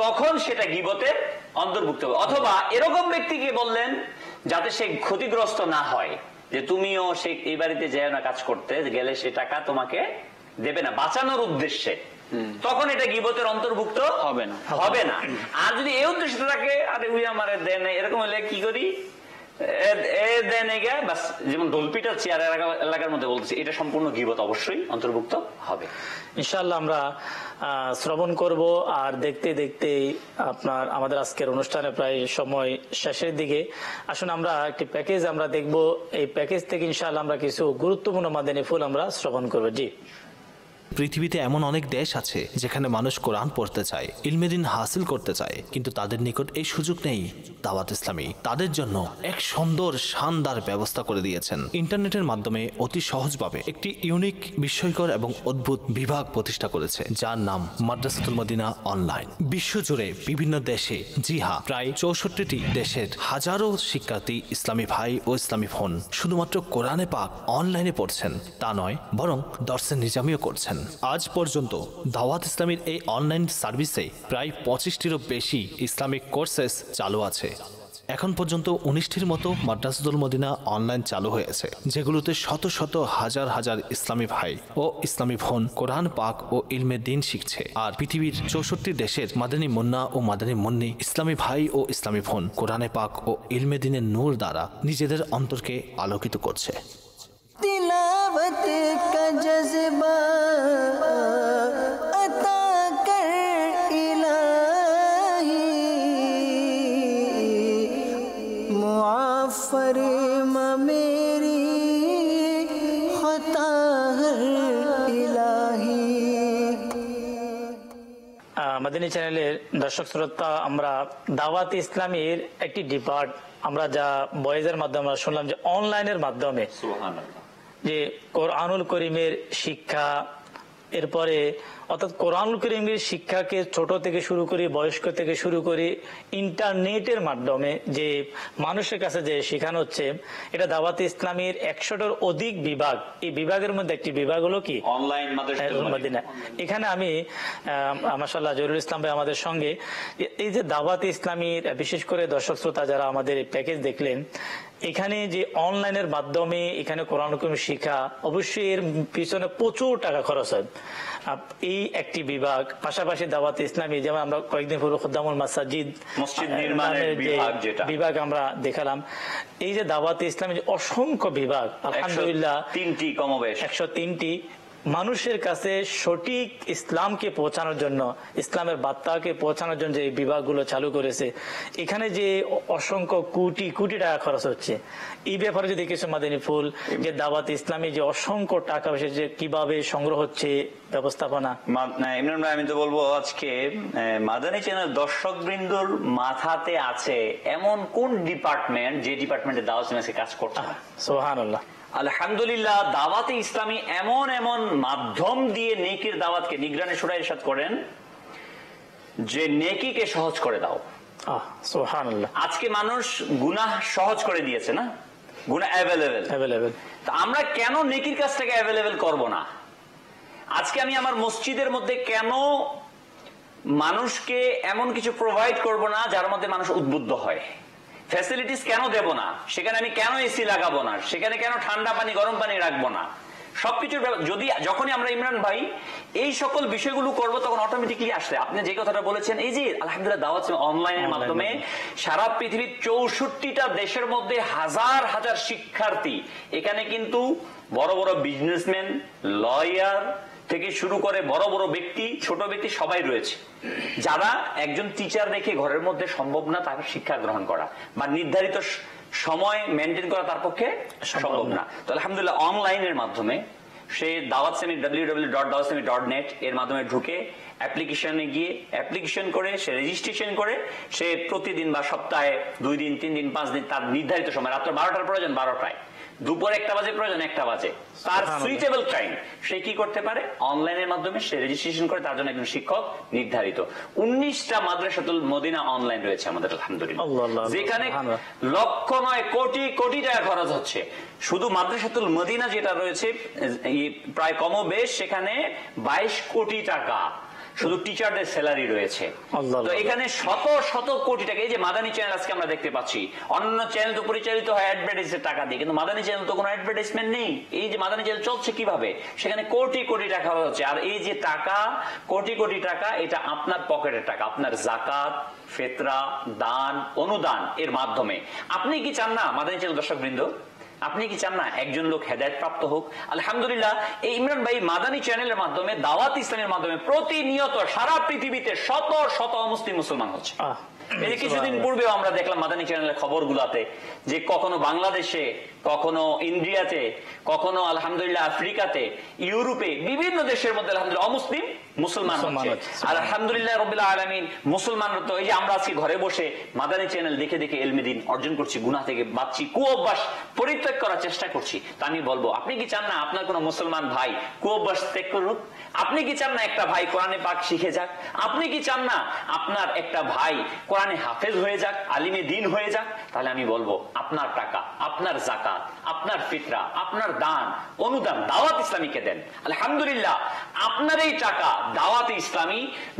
তখন সেটা গীবতের অন্তর্ভুক্ত হবে। অথবা এরকম ব্যক্তিকে বললেন যাতে সে ক্ষতিগ্রস্ত না হয়, যে তুমিও সে এই বাড়িতে যায় না কাজ করতে গেলে সে টাকা তোমাকে দেবে না, বাঁচানোর উদ্দেশ্যে, তখন এটা গীবতের অন্তর্ভুক্ত হবে না। আর যদি এই উদ্দেশ্য থাকে, আরে উই আমার দেন, এরকম হলে কি করি, যেমন দলপিটা চেয়ার এলাকার মধ্যে বলতেছি, এটা সম্পূর্ণ গীবত অবশ্যই অন্তর্ভুক্ত হবে। ইনশাআল্লাহ আমরা শ্রবণ করব। আর দেখতে দেখতে আপনার আমাদের আজকের অনুষ্ঠানে প্রায় সময় শেষের দিকে। আসুন আমরা একটি প্যাকেজ আমরা দেখব, এই প্যাকেজ থেকে ইনশাআল্লাহ আমরা কিছু গুরুত্বপূর্ণ মাদানী ফুল আমরা শ্রবণ করব। জি পৃথিবীতে এমন অনেক দেশ আছে যেখানে মানুষ কোরআন পড়তে চায়, ইলমে দ্বীন হাসিল করতে চায়, কিন্তু তাদের নিকট এই সুযোগ নেই। দাওয়াত ইসলামী তাদের জন্য এক সুন্দর শানদার ব্যবস্থা করে দিয়েছেন। ইন্টারনেটের মাধ্যমে অতি সহজভাবে একটি ইউনিক, বিস্ময়কর এবং অদ্ভুত বিভাগ প্রতিষ্ঠা করেছে, যার নাম মাদ্রাসাতুল মদিনা অনলাইন। বিশ্বজুড়ে বিভিন্ন দেশে, জি হ্যাঁ, প্রায় 64টি দেশের হাজারো শিক্ষার্থী, ইসলামী ভাই ও ইসলামী বোন শুধুমাত্র কোরআনে পাক অনলাইনে পড়ছেন তা নয়, বরং দর্শে নিজামিও করছেন। আজ পর্যন্ত দাওয়াত ইসলামীর এই অনলাইন সার্ভিসে প্রায় 25টিরও বেশি ইসলামিক কোর্সেস চালু আছে। এখন পর্যন্ত 19টির মতো মাদ্রাসাতুল মদিনা অনলাইন চালু হয়েছে, যেগুলোতে শত শত হাজার হাজার ইসলামী ভাই ও ইসলামী বোন কোরআন পাক ও ইলমে দ্বীন শিখছে। আর পৃথিবীর 64 দেশের মাদানী মুন্না ও মাদানী মুন্নি ইসলামী ভাই ও ইসলামী বোন কোরআনে পাক ও ইলমে দ্বীনের নূর দ্বারা নিজেদের অন্তরকে আলোকিত করছে। तिलावत का जज्बा अता कर इलाही, मुआफ फरमा मेरी खता हर इलाही। মাদানী চ্যানেলের দর্শক শ্রোতা, আমরা দাওয়াত ইসলামীর একটি ডিপার্ট আমরা যা বয়েজের মাধ্যমে আমরা শুনলাম যে অনলাইনের মাধ্যমে যে কোরআনুল করিমের শিক্ষা, এরপরে অর্থাৎ কোরআনুল করিমের শিক্ষাকে ছোট থেকে শুরু করে, বয়স্ক থেকে শুরু করে ইন্টারনেটের মাধ্যমে যে মানুষের কাছে যে শেখানো হচ্ছে, এটা দাওয়াত ইসলামীর 100টার অধিক বিভাগ। এই বিভাগের মধ্যে একটি বিভাগ হলো কি অনলাইন মাদ্রাসা। এখানে আমি মাশাআল্লাহ জহিরুল ইসলাম ভাই আমাদের সঙ্গে, এই যে দাওয়াত ইসলামীর বিশেষ করে দর্শক শ্রোতা যারা আমাদের এই প্যাকেজ দেখলেন, এখানে যে অনলাইনের মাধ্যমে এখানে কোরআন কারীম শিক্ষা, অবশ্যই এর পিছনে প্রচুর টাকা খরচ হয়। এই একটি বিভাগ, পাশাপাশি দাওয়াত ইসলামী, যেমন আমরা কয়েকদিন পূর্বে খুদ্দামুল মাসাজিদ মসজিদ নির্মাণের বিভাগ আমরা দেখালাম। এই যে দাওয়াত ইসলামী যে অসংখ্য বিভাগ, আলহামদুলিল্লাহ 3টি কমবেশ 103টি মানুষের কাছে সঠিক ইসলামকে পৌঁছানোর জন্য, ইসলামের বার্তাকে পৌঁছানোর জন্য যে বিভাগগুলো চালু করেছে, এখানে যে অসংখ্য কোটি কোটি টাকা খরচ হচ্ছে, এই ব্যাপারে যদি কিছু মাদানী ফুল, যে দাওয়াত ইসলামী যে অসংখ্য টাকা পয়সা যে কিভাবে সংগ্রহ হচ্ছে, ব্যবস্থাপনা। ইমরান ভাই, আমি তো বলবো আজকে মাদানী চ্যানেল দর্শক বৃন্দর মাথাতে আছে এমন কোন ডিপার্টমেন্ট যে ডিপার্টমেন্টে দাওয়াত ইসলামী কাজ করছে। সুবহানাল্লাহ, আলহামদুলিল্লাহ, দাওয়াতে ইসলামী এমন এমন মাধ্যম দিয়ে নেকির দাওয়াতকে নিগরানি শুরা ইরশাদ করেন যে নেকিকে সহজ করে দাও। সুবহানাল্লাহ, আজকে মানুষ গুনাহ সহজ করে দিয়েছে না, গুনাহ অ্যাভেলেবেল। তা আমরা কেন নেকির কাজটাকে অ্যাভেলেবেল করব না? আজকে আমি আমার মসজিদের মধ্যে কেন মানুষকে এমন কিছু প্রোভাইড করব না যার মধ্যে মানুষ উদ্বুদ্ধ হয়? ফ্যাসিলিটিস কেন দেব না? সেখানে আমি কেন এসি লাগাবো না? সেখানে কেন ঠান্ডা পানি গরম পানি রাখবো না? সবকিছুর যদি যখনই আমরা ইমরান ভাই এই সকল বিষয়গুলো করব, তখন অটোমেটিকলি আসলে আপনি যে কথাটা বলেছেন, এই যে আলহামদুলিল্লাহ দাওয়াত অনলাইনের মাধ্যমে সারা পৃথিবীর 64টা দেশের মধ্যে হাজার হাজার শিক্ষার্থী, এখানে কিন্তু বড় বড় বিজনেসম্যান, লয়ার থেকে শুরু করে বড় বড় ব্যক্তি, ছোট ব্যক্তি সবাই রয়েছে, যারা একজন টিচার রেখে ঘরের মধ্যে সম্ভব না তাকে শিক্ষা গ্রহণ করা বা নির্ধারিত সময় মেনটেন করা তার পক্ষে সম্ভব না। তো আলহামদুলিল্লাহ অনলাইনের মাধ্যমে সে দাওয়াত ইসলামী www.dawatislamee.net এর মাধ্যমে ঢুকে অ্যাপ্লিকেশনে গিয়ে অ্যাপ্লিকেশন করে সে রেজিস্ট্রেশন করে সে প্রতিদিন বা সপ্তাহে 2 দিন 3 দিন 5 দিন তার নির্ধারিত সময়, রাত্র 12টার প্রয়োজন 12টায়, দুপুর 1টা বাজে প্রয়োজন 1টা বাজে, তার সুইটেবল টাইম সে কি করতে পারে, অনলাইনের মাধ্যমে সে রেজিস্ট্রেশন করে তার জন্য একজন শিক্ষক নির্ধারিত। 19টা মাদ্রাসাতুল মদিনা অনলাইন রয়েছে আমাদের আলহামদুলিল্লাহ, যেখানে লক্ষ নয় কোটি কোটি টাকা খরচ হচ্ছে। শুধু মাদ্রাসাতুল মদিনা যেটা রয়েছে প্রায় কমবেশ সেখানে 22 কোটি টাকা শুধু টিচারদের স্যালারি রয়েছে। তো এখানে শত শত কোটি টাকা, এই যে মাদানী চ্যানেল আজকে আমরা দেখতে পাচ্ছি, অন্য চ্যানেল তো পরিচালিত হয় অ্যাডভার্টাইজের টাকা দিয়ে, কিন্তু মাদানী চ্যানেল তো কোনো অ্যাডভার্টাইজমেন্ট নেই। এই যে মাদানী চ্যানেল চলছে কিভাবে, সেখানে কোটি কোটি টাকা হচ্ছে। আর এই যে টাকা, কোটি কোটি টাকা, এটা আপনার পকেটের টাকা, আপনার জাকাত, ফিতরা, দান, অনুদান এর মাধ্যমে। আপনি কি চান না মাদানী চ্যানেল দর্শক বৃন্দ, আপনি কি চান না একজন লোক হেদায়েত প্রাপ্ত হোক? আলহামদুলিল্লাহ এই ইমরান ভাই মাদানী চ্যানেলের মাধ্যমে, দাওয়াত ইসলামের মাধ্যমে প্রতিনিয়ত সারা পৃথিবীতে শত শত মুসলিম মুসলমান হচ্ছে। এই কিছুদিন পূর্বেও আমরা দেখলাম মাদানী চ্যানেলের খবরগুলোতে যে কখনো বাংলাদেশে কখনো ইন্ডিয়াতে, কখনো আলহামদুলিল্লাহ আফ্রিকাতে, ইউরোপে, বিভিন্ন দেশের মধ্যে আলহামদুলিল্লাহ অমুসলিম মুসলমান হচ্ছে। আর আলহামদুলিল্লাহ রাব্বিল আলামিন মুসলমানরা তো এই যে আমরা আজকে ঘরে বসে মাদানী চ্যানেল দেখে দেখে ইলমে দ্বীন অর্জন করছি, গুনাহ থেকে বাঁচছি, কুঅভ্যাস পরিত্যাগ করার চেষ্টা করছি। তা আমি বলবো, আপনি কি চান না আপনার কোনো মুসলমান ভাই কুঅভ্যাস ত্যাগ করুক? আপনি কি চান না একটা ভাই কোরআনে পাক শিখে যাক? আপনি কি চান না আপনার একটা ভাই কোরআনে হাফেজ হয়ে যাক, আলিমে দ্বীন হয়ে যাক? তাহলে আমি বলবো, আপনার টাকা, আপনার যাকাত, আপনার ফিতরা, আপনার দান, অনুদান দাওয়াত ইসলামীকে দেন। আলহামদুলিল্লাহ আপনার এই টাকা দাওয়াত ইসলামী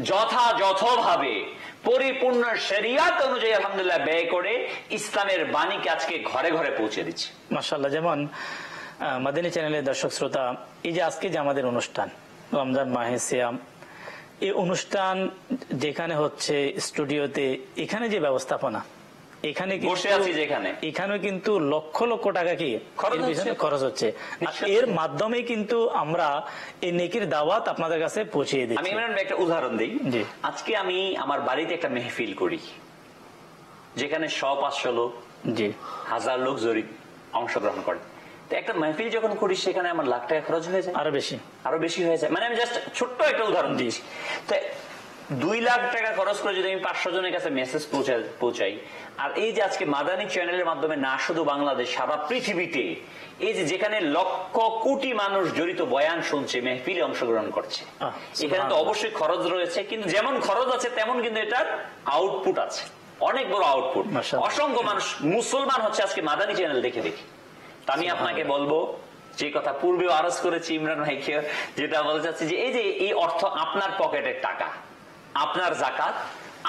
যথাযথভাবে পরিপূর্ণ শরিয়াত অনুযায়ী আলহামদুলিল্লাহ ব্যয় করে ইসলামের বাণীকে আজকে ঘরে ঘরে পৌঁছে দিচ্ছে। মাশাআল্লাহ। যেমন মাদানী চ্যানেলের দর্শক শ্রোতা, এই যে আজকে যে আমাদের অনুষ্ঠান রমজান মাহে সিয়াম, এই অনুষ্ঠান যেখানে হচ্ছে স্টুডিওতে, এখানে যে ব্যবস্থাপনা, এখানে বসে আছি যেখানে, এখানেও কিন্তু লক্ষ লক্ষ টাকা কি খরচ হচ্ছে। এর মাধ্যমে কিন্তু আমরা এই নেকির দাওয়াত আপনাদের কাছে পৌঁছিয়ে দিই। আমি একটা উদাহরণ দিই। আজকে আমি আমার বাড়িতে একটা মেহফিল করি, যেখানে 100-500 লোক, 1000 লোক জড়িত অংশগ্রহণ করে। একটা মেহফিল যখন করি সেখানে আমার লাখ টাকা খরচ হয়ে যায়, আরো বেশি হয়ে যায়। মানে আমি জাস্ট ছোট্ট একটা উদাহরণ দিয়েছি। তো 2 লাখ টাকা খরচ করে যদি আমি 500 জনের কাছে মেসেজ পৌঁছাই, আর এই যে আজকে মাদানী চ্যানেলের মাধ্যমে না শুধু বাংলাদেশ, সারা পৃথিবীতে এই যে যেখানে লক্ষ কোটি মানুষ জড়িত বয়ান শুনছে, মেহফিলে অংশগ্রহণ করছে, এখানে তো অবশ্যই খরচ রয়েছে, কিন্তু যেমন খরচ আছে তেমন কিন্তু এটার আউটপুট আছে, অনেক বড় আউটপুট। অসংখ্য মানুষ মুসলমান হচ্ছে আজকে মাদানী চ্যানেল দেখে দেখে। আমি আপনাকে বলবো, যে কথা পূর্বেও আরজ করেছি ইমরান ভাইকে, যেটা বলতে চাচ্ছি যে এই যে এই অর্থ আপনার পকেটের টাকা, আপনার যাকাত,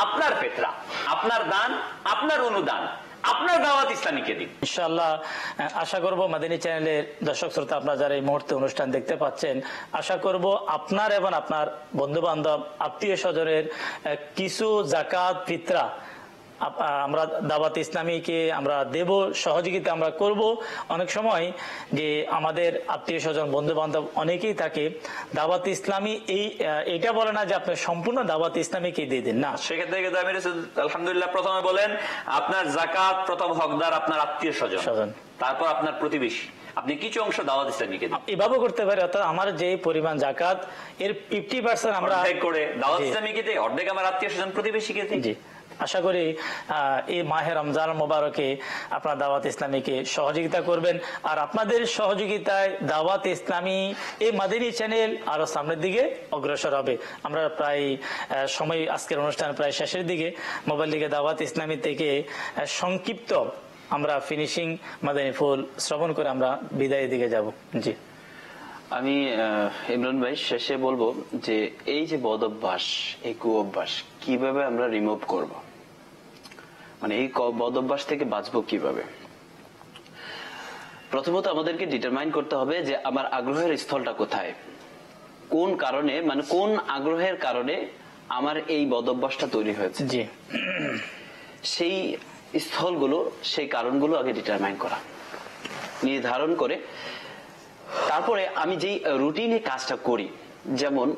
আপনার ফিতরা, আপনার দান, আপনার অনুদান, আপনার দাওয়াত ইসলামীকে দিন। ইনশাআল্লাহ আশা করব মাদানী চ্যানেলের দর্শক শ্রোতা, আপনারা যারা এই মুহূর্তে অনুষ্ঠান দেখতে পাচ্ছেন, আশা করব আপনার এবং আপনার বন্ধু বান্ধব, আত্মীয় স্বজনের কিছু যাকাত, ফিতরা আমরা দাওয়াত ইসলামীকে আমরা দেব, সহযোগিতা আমরা করব। অনেক সময় যে আমাদের আত্মীয় স্বজন, বন্ধু বান্ধব অনেকেই থাকে, দাওয়াত ইসলামী এইটা বলে না যে আপনি সম্পূর্ণ দাওয়াত ইসলামীকে দিয়ে দিন, না। সেক্ষেত্রে কিন্তু আমি আলহামদুলিল্লাহ প্রথমে বলেন আপনার যাকাত প্রথম হকদার আপনার আত্মীয় স্বজন, তারপর আপনার প্রতিবেশী, আপনি কিছু অংশ দাওয়াত ইসলামীকে দিন। এভাবে করতে পারি, অর্থাৎ আমার যে পরিমাণ যাকাত এর 50% আমরা অর্ধেক করে দাওয়াত ইসলামীকে দিই, অর্ধেক আমার আত্মীয় স্বজন প্রতিবেশীকে দিই। আশা করি এই মাহে রমজান মোবারকে আপনার দাওয়াত ইসলামীকে সহযোগিতা করবেন, আর আপনাদের সহযোগিতায় দাওয়াত ইসলামী এই মাদানী চ্যানেল আরো সামনের দিকে অগ্রসর হবে। আমরা প্রায় সময়, আজকের অনুষ্ঠান প্রায় শেষের দিকে, মোবাইল লিগে দাওয়াত ইসলামী থেকে সংক্ষিপ্ত আমরা ফিনিশিং মাদানী ফুল শ্রবণ করে আমরা বিদায়ের দিকে যাব। জি, আমি ইমরান ভাই শেষে বলবো যে এই যে বদ অভ্যাস, এই কুঅভ্যাস কিভাবে আমরা রিমুভ করব, মানে এই বদ অভ্যাস থেকে বাঁচবো কিভাবে? প্রথমত আমাদেরকে ডিটারমাইন করতে হবে যে আমার আগ্রহের স্থলটা কোথায়, কোন কারণে, মানে কোন আগ্রহের কারণে আমার এই বদ অভ্যাসটা তৈরি হয়েছে। জি, সেই স্থলগুলো, সেই কারণগুলো আগে ডিটারমাইন করা, নির্ধারণ করে তারপরে আমি যেই রুটিনে কাজটা করি, যেমন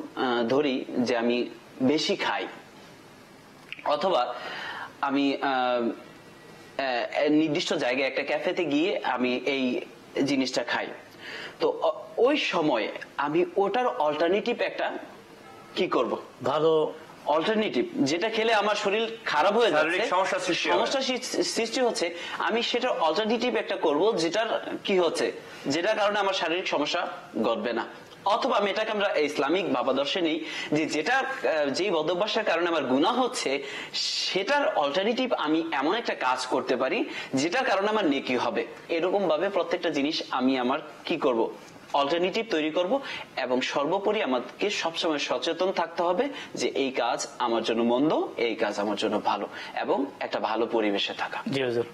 ধরি যে আমি বেশি খাই, অথবা আমি নির্দিষ্ট জায়গায় একটা ক্যাফেতে গিয়ে আমি এই জিনিসটা খাই, তো ওই সময় আমি ওটার অল্টারনেটিভ একটা কি করব, ভালো অল্টারনেটিভ, যেটা খেলে আমার শরীর খারাপ হয়ে যাচ্ছে, সমস্যা সৃষ্টি হচ্ছে, আমি সেটার অল্টারনেটিভ একটা করব যেটার কি হচ্ছে, যেটার কারণে আমার শারীরিক সমস্যা ঘটবে না। অথবা আমি এটাকে আমরা ইসলামিক ভাবাদর্শে নেই যে যেটা যেই বদ অভ্যাসের কারণে আমার গুনাহ হচ্ছে, সেটার অল্টারনেটিভ আমি এমন একটা কাজ করতে পারি যেটার কারণে আমার নেকি হবে। এরকম ভাবে প্রত্যেকটা জিনিস আমি আমার কি করব, অল্টারনেটিভ তৈরি করব। এবং সর্বোপরি আমাকে সবসময় সচেতন থাকতে হবে যে এই কাজ আমার জন্য মন্দ, এই কাজ আমার জন্য ভালো, এবং একটা ভালো পরিবেশে থাকা। জি হুজুর।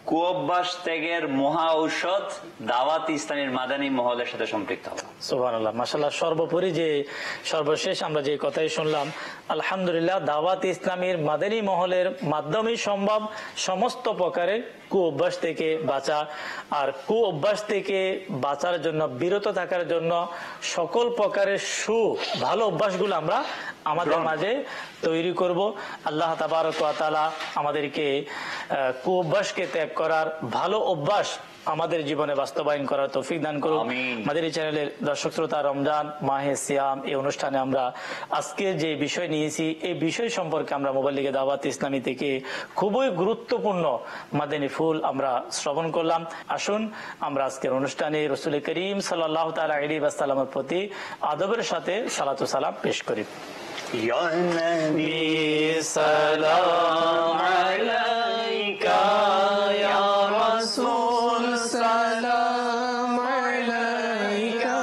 কুঅভ্যাস ত্যাগের মহা ঔষধ দাওয়াত ইসলামের মাদানী মহলের সাথে সম্পৃক্ত হওয়া। সুবহানাল্লাহ, মাশাআল্লাহ। সর্বোপরি যে সর্বশেষ আমরা যে কথাই শুনলাম, আলহামদুলিল্লাহ, দাওয়াত ইসলামীর মাদানী মহলের মাধ্যমেই সম্ভব সমস্ত প্রকারের কু অভ্যাস থেকে বাঁচা। আর কু অভ্যাস থেকে বাঁচার জন্য, বিরত থাকার জন্য সকল প্রকারের ভালো অভ্যাসগুলো আমরা আমাদের মাঝে তৈরি করব। আল্লাহ তাবারক ওয়া তাআলা আমাদেরকে কু অভ্যাসকে ত্যাগ করার, ভালো অভ্যাস আমাদের জীবনে বাস্তবায়ন করার তৌফিক দান করুন। মাদানী চ্যানেলের দর্শক শ্রোতা, রমজান মাহে সিয়াম এই অনুষ্ঠানে আমরা আজকে যে বিষয় নিয়েছি, এই বিষয় সম্পর্কে আমরা মুবাল্লিগে দাওয়াত ইসলামী থেকে খুবই গুরুত্বপূর্ণ মাদানী ফুল আমরা শ্রবণ করলাম। আসুন আমরা আজকের অনুষ্ঠানে রাসূল করিম সাল্লাল্লাহু তাআলা আলাইহি ওয়াসাল্লামের প্রতি আদবের সাথে সালাত ও সালাম পেশ করি। ইয়া নবী সালাম আলাইকা, ইয়া রাসূল সালাম আলাইকা,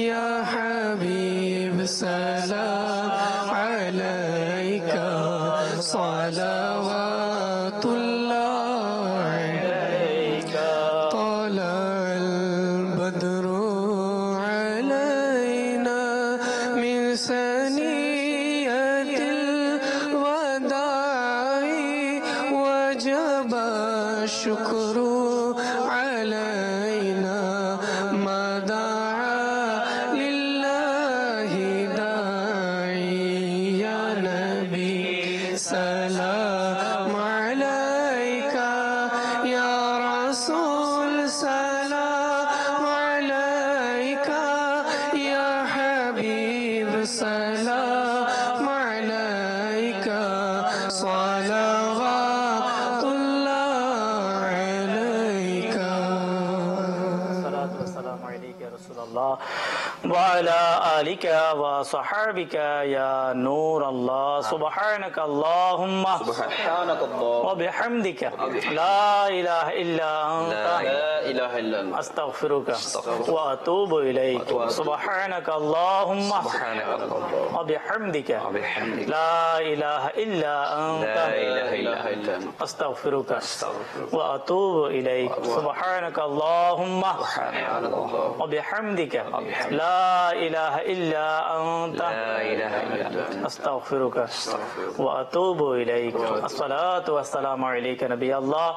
ইয়া হাবিব সালাম আলাইকা, সালাওয়াতুল্লাহ আলাইকা, তালাল বদরু আলাইনা মিন সানিয়াতিল ওয়াদাই, ওয়াজাবা শুকরু আলাইনা মা দাআ লিল্লাহি দাঈ। ইয়া নবী সালাম আলাইকা, ইয়া রাসূল সালাম আলাইকা, ইয়া হাবিব সালাম আলাইকা, সালাওয়াতুল্লাহ আলাইকা। সালাতু ওয়াসসালামু আলাইকা ইয়া রাসূলুল্লাহ ওয়া আলা আলিকা ওয়া সাহবিকা ইয়া নূরাল্লাহ। সুবহানাকা আল্লাহুম্মা ওয়া বিহামদিকা লা ইলাহা ইল্লা আনতা আস্তাগফিরুকা ওয়া আতুবু ইলাইক। সুবহানাকা আল্লাহুম্মা ওয়া বিহামদিকা লা ইলাহা ইল্লা আনতা আস্তাগফিরুকা ওয়া আতুবু ইলাইক। সুবহানাকা আল্লাহুম্মা ওয়া বিহামদিকা লা ইলাহা ইল্লা আনতা আস্তাগফিরুকা ওয়া আতুবু ইলাইক। আসসালাতু ওয়াসসালামু আলাইকা নবিয়াল্লাহ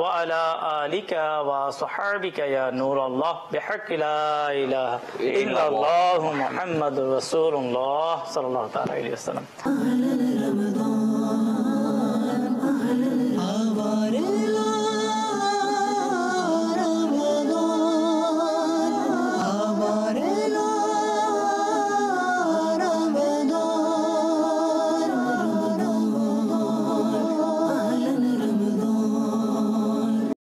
ওয়া আলা আলিকা ওয়া সাহবিকা ইয়া নূরাল্লাহ বিহাক্কি লা ইলাহা ইল্লাল্লাহু মুহাম্মাদুর রাসূলুল্লাহ সাল্লাল্লাহু তাআলা আলাইহি ওয়াসাল্লাম।